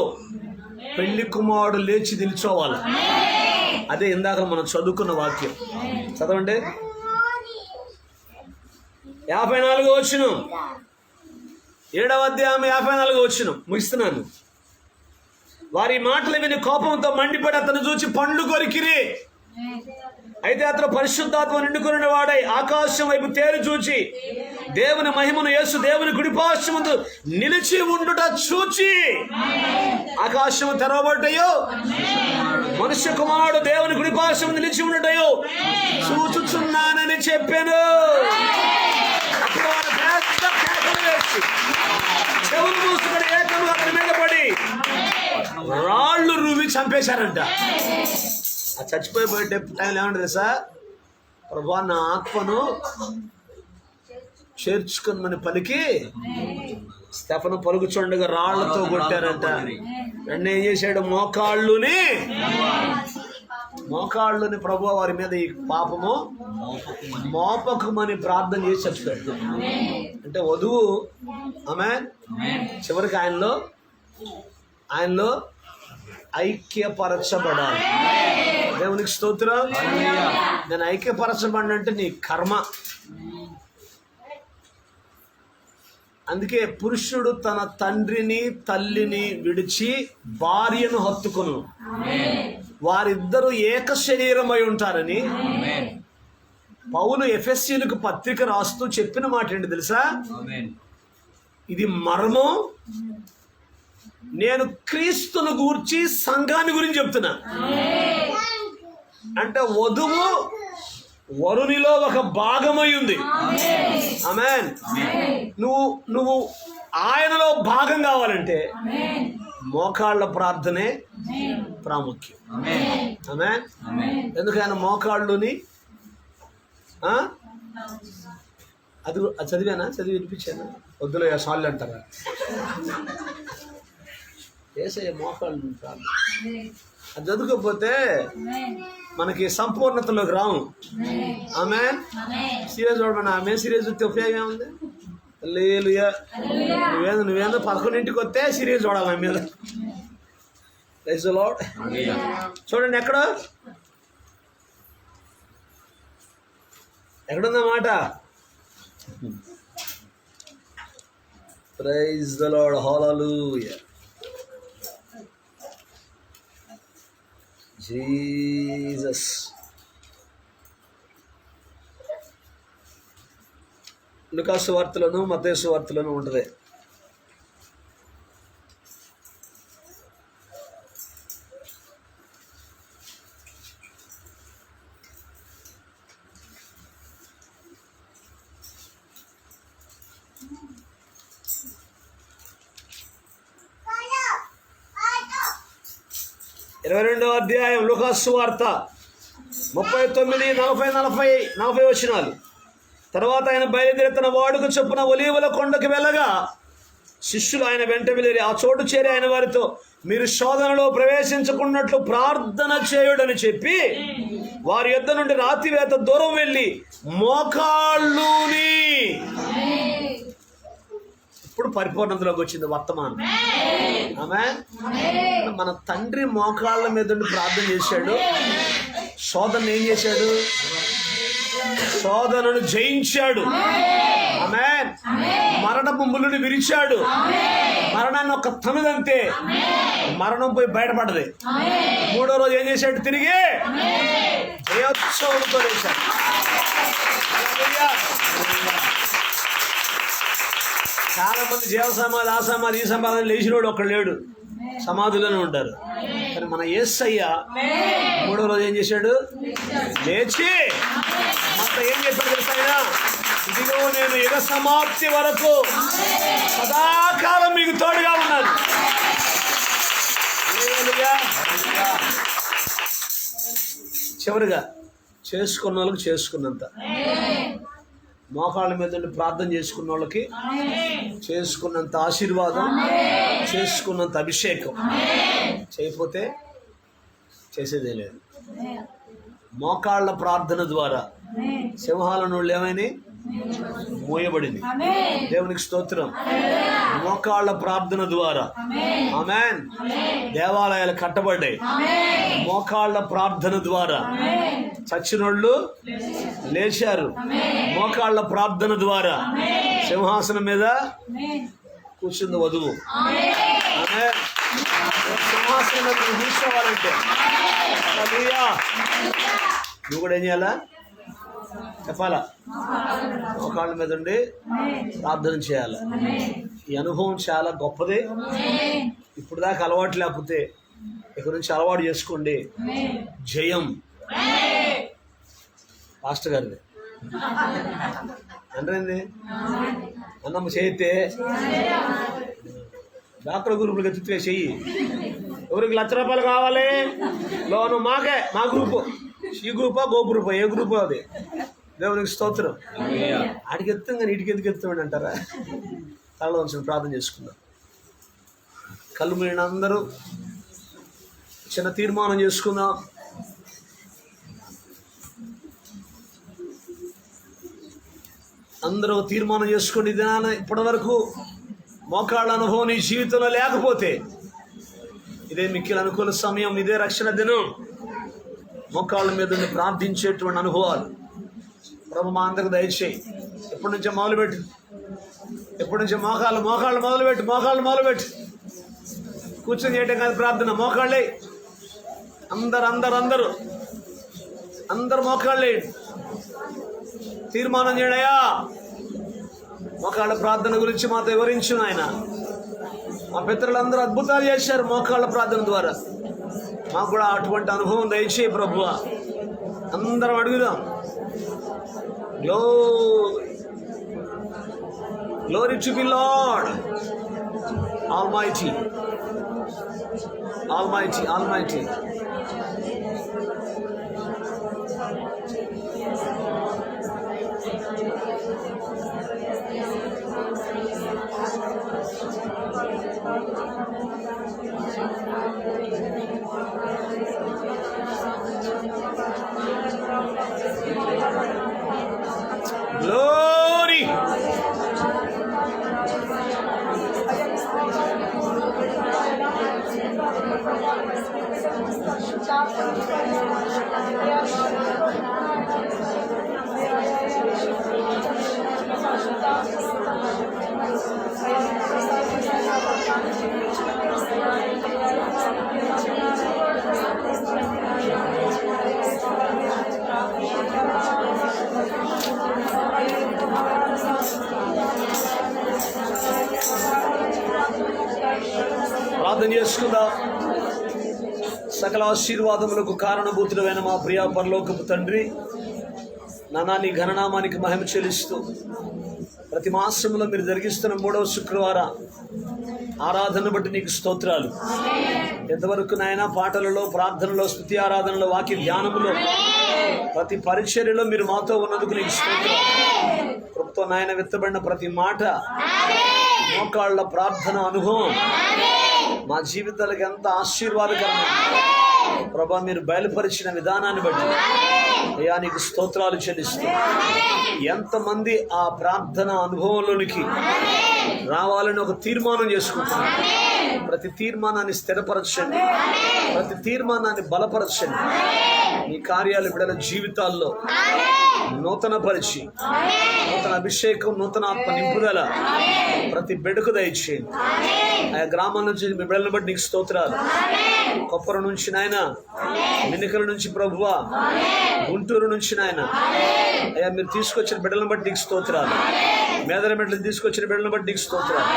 పెళ్లి కుమారుడు లేచి నిల్చోవాలి. అదే ఇందాక మనం చదువుకున్న వాక్యం. చదవండి 54వ వచనం, 7వ అధ్యాయం 54వ వచనం. ముగిస్తున్నాను. వారి మాటలు విని కోపంతో మండిపడి అతను చూచి పండ్లు కొరికిరి. అయితే అతను పరిశుద్ధాత్మ నిండుకున్న వాడై ఆకాశం వైపు తేరి చూచి దేవుని మహిమను యేసు దేవుని కుడిపార్శ్వమందు నిలిచి ఉండుట చూచి ఆకాశము తెరవబడ్డాయో మనుష్య కుమారుడు దేవుని కుడిపార్శ్వము నిలిచి ఉండటయో చూచుచున్నానని చెప్పాను. అప్పుడు వారు పెద్ద కేకలు వేసి చెవులు మూసుకొని ఏకముగా అతని మీద పడి రాళ్ళు రువి చంపేశారంట. ఆ చచ్చిపోయే టైంలో ఏమంటుంది సార్? ప్రభా నా ఆత్మను చేర్చుకుని పలికి స్టెఫను పలుకుచుండగా రాళ్లతో కొట్టారంట. వెంటనే ఏం చేశాడు? మోకాళ్ళుని ప్రభువా వారి మీద ఈ పాపము మోపకమని ప్రార్థన చేసి చెప్తాడు. అంటే వధువు ఆమె చివరికి ఆయనలో ఐక్యపరచబడాలి. దేవునికి స్తోత్రం. నేను ఐక్యపరచబడినంటే నీ కర్మ. అందుకే పురుషుడు తన తండ్రిని తల్లిని విడిచి భార్యను హత్తుకొను, వారిద్దరూ ఏక శరీరమై ఉంటారని పౌలు ఎఫెసీయులకు పత్రిక రాస్తూ చెప్పిన మాట ఏంటి తెలుసా? ఇది మర్మం. నేను క్రీస్తును గూర్చి సంఘాన్ని గురించి చెప్తున్నా. అంటే వధువు వరునిలో ఒక భాగమై ఉంది. ఆమేన్. నువ్వు ఆయనలో భాగం కావాలంటే మోకాళ్ళ ప్రార్థనే ప్రాముఖ్యం. ఆమేన్. ఎందుకైనా మోకాళ్ళుని అది చదివి వినిపించాను. వద్దులో సార్లు అంటారా? ఏసయ్య మోకాళ్ళు ప్రార్థన. అది చదువుకోకపోతే మనకి సంపూర్ణతలోకి రాము. ఆమె సీరియస్ చూడమన్నా. ఆమె సీరియస్ చూస్తే ఉపయోగం ఏముంది? హల్లెలూయా. నువ్వేందో 11ంటికి వస్తే సీరియస్ చూడాలి ఆమె మీద. Praise the Lord. చూడండి ఎక్కడుందన్నమాట. Praise the Lord. Hallelujah. Jesus. లూకా సువార్తలోను మత్తయి సువార్తలోను ఉంటుంది. అధ్యాయం లూకా సువార్త 39, 40 వచనాలు. తర్వాత ఆయన బయలుదేరి తన వాడుక చొప్పున ఒలీవల కొండకు వెళ్ళగా శిష్యులు ఆయన వెంట వెళ్ళి ఆ చోటు చేరి ఆయన వారితో, మీరు శోధనలో ప్రవేశించకున్నట్లు ప్రార్థన చేయుడని చెప్పి వారి యొద్ద నుండి రాతివేత దూరం వెళ్ళి మోకాళ్ళుని. ఇప్పుడు పరిపూర్ణతలోకి వచ్చింది వర్తమానం. ఆమేన్. మన తండ్రి మోకాళ్ళ మీద ఉండి ప్రార్థన చేశాడు. శోధన ఏం చేశాడు? శోధనను జయించాడు. ఆమేన్. మరణపు ముళ్ళుని విరిచాడు. మరణాన్ని ఒక తనుదంతే మరణం పోయి బయటపడది. 3వ రోజు ఏం చేశాడు? తిరిగి జయోత్సవంతో లేచాడు. చాలా మంది జీవ సమాధి, ఆ సమాధి, ఈ సమాధి లేచినోడు ఒక్కడు లేడు, సమాధిలోనే ఉంటారు. కానీ మన యేసయ్య 3వ రోజు ఏం చేశాడు? లేచి మొత్తం ఏం చెప్పాడు తెలుసా? ఆయన, ఇదిగో నేను యుగ సమాప్తి వరకు సదాకాలం మీకు తోడుగా ఉన్నాను. చివరిగా చేసుకున్న వాళ్ళకి చేసుకున్నంత, మోకాళ్ళ మీద ప్రార్థన చేసుకున్న వాళ్ళకి చేసుకున్నంత ఆశీర్వాదం, చేసుకున్నంత అభిషేకం. చేయకపోతే చేసేదే లేదు. మోకాళ్ళ ప్రార్థన ద్వారా సింహాల నోళ్ళు ఏమైనా మోయబడింది. దేవునికి స్తోత్రం. మోకాళ్ళ ప్రార్థన ద్వారా ఆమేన్ దేవాలయాలు కట్టబడ్డాయి. మోకాళ్ళ ప్రార్థన ద్వారా చచ్చినోళ్ళు లేచారు. మోకాళ్ళ ప్రార్థన ద్వారా సింహాసనం మీద కూర్చుంది వధువు. ఆమేన్. సింహాసనం మీద కూర్చోవాలంటే నువ్వు కూడా ఏం చేయాలా? చెప్పాలా? మోకాళ్ళ మీద ఉండి ప్రార్థన చేయాలి. ఈ అనుభవం చాలా గొప్పది. ఇప్పుడు దాకా అలవాటు లేకపోతే ఇక్కడ నుంచి అలవాటు చేసుకోండి. జయం. పాస్టర్ గారిది అంటే అన్నమ్మ చేయితే డాక్టర్ గ్రూపులకు ఎత్తుతే చెయ్యి. ఎవరికి ₹1,00,000 కావాలి? లోను మాకే, మా గ్రూపు. ఈ గ్రూపా గో గ్రూపా? ఏ గ్రూపు అది? దేవునికి స్తోత్రం. ఆడికి ఎత్తాం కానీ ఇటుకి ఎందుకు ఎత్తామని అంటారా? తలలో ఉంచుకుని ప్రార్థన చేసుకుందాం. కళ్ళు మూయన అందరూ చిన్న తీర్మానం చేసుకుందాం. అందరూ తీర్మానం చేసుకోండి. దినాన ఇప్పటి వరకు మోకాళ్ళ అనుభవం నీ జీవితంలో లేకపోతే ఇదే మిక్కిలి అనుకూల సమయం, ఇదే రక్షణ దినం. మోకాళ్ళ మీద ప్రార్థించేటువంటి అనుభవాలు ప్రభు మా అందరికి దయచేయి. ఎప్పటి నుంచో మొదలుపెట్టు, ఎప్పటి నుంచో మోకాళ్ళు మొదలుపెట్టు. కూర్చొని చేయటం కాదు ప్రార్థన, మోకాళ్ళే. అందరు మోకాళ్ళే. తీర్మానం చేయడయా. మోకాళ్ళ ప్రార్థన గురించి మాతో వివరించు నాయన. మా పితరులందరూ అద్భుతాలు చేశారు మోకాళ్ళ ప్రార్థన ద్వారా. మాకు కూడా అటువంటి అనుభవం దయచేయి ప్రభువా. అందరం అడుగుదాం. Glory to the Lord, Almighty. Glory. ప్రార్థన చేసుకుందాం. సకల ఆశీర్వాదములకు కారణభూతుడైన మా ప్రియ పరలోకపు తండ్రి, నానా నీ ఘననామానికి మహిమ చెల్లిస్తూ ప్రతి మాసంలో మీరు జరిగిస్తున్న 3వ శుక్రవారం ఆరాధన బట్టి నీకు స్తోత్రాలు. ఎంతవరకు నాయన పాటలలో, ప్రార్థనలో, స్తుతి ఆరాధనలో, వాక్య ధ్యానములో, ప్రతి పరిచర్యలో మీరు మాతో ఉన్నందుకు నీకు స్తోత్రాలు. కృపతో నాయన విత్తబడిన ప్రతి మాట, మోకాళ్ళ ప్రార్థన అనుభవం మా జీవితాలకు ఎంత ఆశీర్వాదకరం ప్రభా. మీరు బయలుపరిచిన విధానాన్ని బట్టి అయ్యా నీకు స్తోత్రాలు చెల్లిస్తూ, ఎంతమంది ఆ ప్రార్థన అనుభవంలోనికి రావాలని ఒక తీర్మానం చేసుకుంటున్నారు, ప్రతి తీర్మానాన్ని స్థిరపరచండి, ప్రతి తీర్మానాన్ని బలపరచండి. ఈ కార్యాలు బిడ్డల జీవితాల్లో నూతన పరిచి, నూతన అభిషేకం, నూతన ఆత్మ నింపుదల ప్రతి బిడ్డకు దయచేయండి. ఆయా గ్రామాల నుంచి మీ బిడ్డలను బట్టి నీకు స్తోత్రాలు. కొప్పర నుంచి నాయన, మినికల నుంచి ప్రభువా, గుంటూరు నుంచి నాయన అయ్యా మీరు తీసుకొచ్చిన బిడ్డలను బట్టి నీకు స్తోత్రాలు. మేదర బిడ్డలు తీసుకొచ్చిన బిడ్డలను బట్టి నీకు స్తోత్రాలు.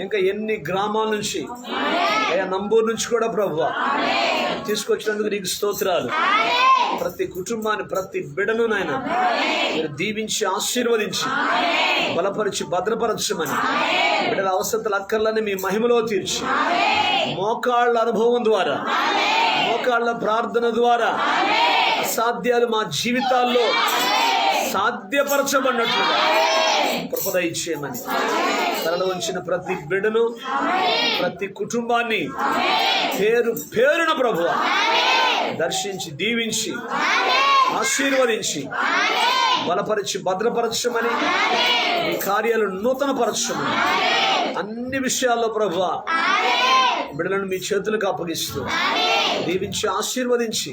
ఇంకా ఎన్ని గ్రామాల నుంచి అయ్యా, నంబూరు నుంచి కూడా ప్రభువా తీసుకొచ్చినందుకు నీకు స్తోత్రాలు. ప్రతి కుటుంబాన్ని, ప్రతి బిడ్డను నాయన మీరు దీవించి ఆశీర్వదించి బలపరిచి భద్రపరచమని, బిడ్డల అవసరతల అక్కర్లని మీ మహిమలో తీర్చి, మోకాళ్ళ అనుభవం ద్వారా, మోకాళ్ళ ప్రార్థన ద్వారా అసాధ్యాలు మా జీవితాల్లో సాధ్యపరచబడినట్లుగా కృప దయచేయమని, తనలో ఉంచిన ప్రతి బిడ్డను, ప్రతి కుటుంబాన్ని పేరు పేరున ప్రభువా దర్శించి, దీవించి, ఆశీర్వదించి, బలపరిచి భద్రపరచమని, ఈ కార్యాలు నూతన పరచమని, అన్ని విషయాల్లో ప్రభువా బిడ్డలను మీ చేతులకు అప్పగిస్తూ దీవించి ఆశీర్వదించి,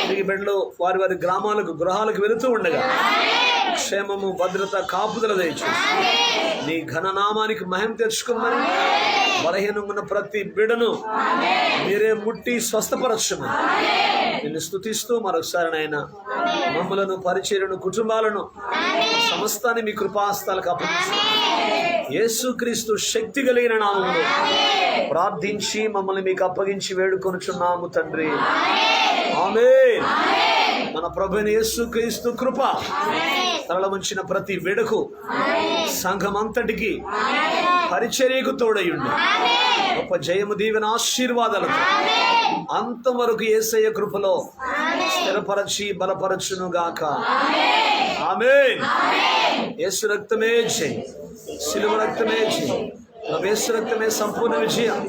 తిరిగి బిడ్డలు వారి వారి గ్రామాలకు, గృహాలకు వెళుతూ ఉండగా క్షేమము, భద్రత, కాపుదల దయచేసి నీ ఘననామానికి మహిమ తెచ్చుకోమని, బలహీనంగా ఉన్న ప్రతి బిడ్డను మీరే ముట్టి స్వస్థపరచమని నిన్ను స్తుతిస్తూ మరొకసారి నాయన మమ్మలను, పరిచర్యను, కుటుంబాలను, సమస్తాన్ని మీ కృపాహస్తాలకు అప్పగిస్తున్నాను. యేసుక్రీస్తు శక్తి కలిగిన నామములో ప్రార్థించి మమ్మల్ని మీకు అప్పగించి వేడుకొనుచున్నాము తండ్రి. ఆమేన్. మన ప్రభువైన యేసుక్రీస్తు కృప తరల ఉంచిన ప్రతి వెడకు, సంఘమంతటికి, పరిచర్యకు తోడయుండి గొప్ప జయము, దీవెన, ఆశీర్వాదాలతో అంతవరకు యేసయ్య కృపలో స్థిరపరచి బలపరచును గాక. ఆమేన్. యేసు రక్తమే జయం, శిలువ రక్తమే జయం, యేసు రక్తమే సంపూర్ణ విజయం.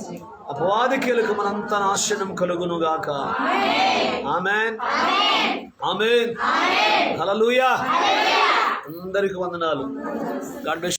అపవాది కీలకు మనంతా నాశనం కలుగును గాక. ఆమేన్, ఆమేన్, హల్లెలూయా. అందరికి వందనాలు. God bless.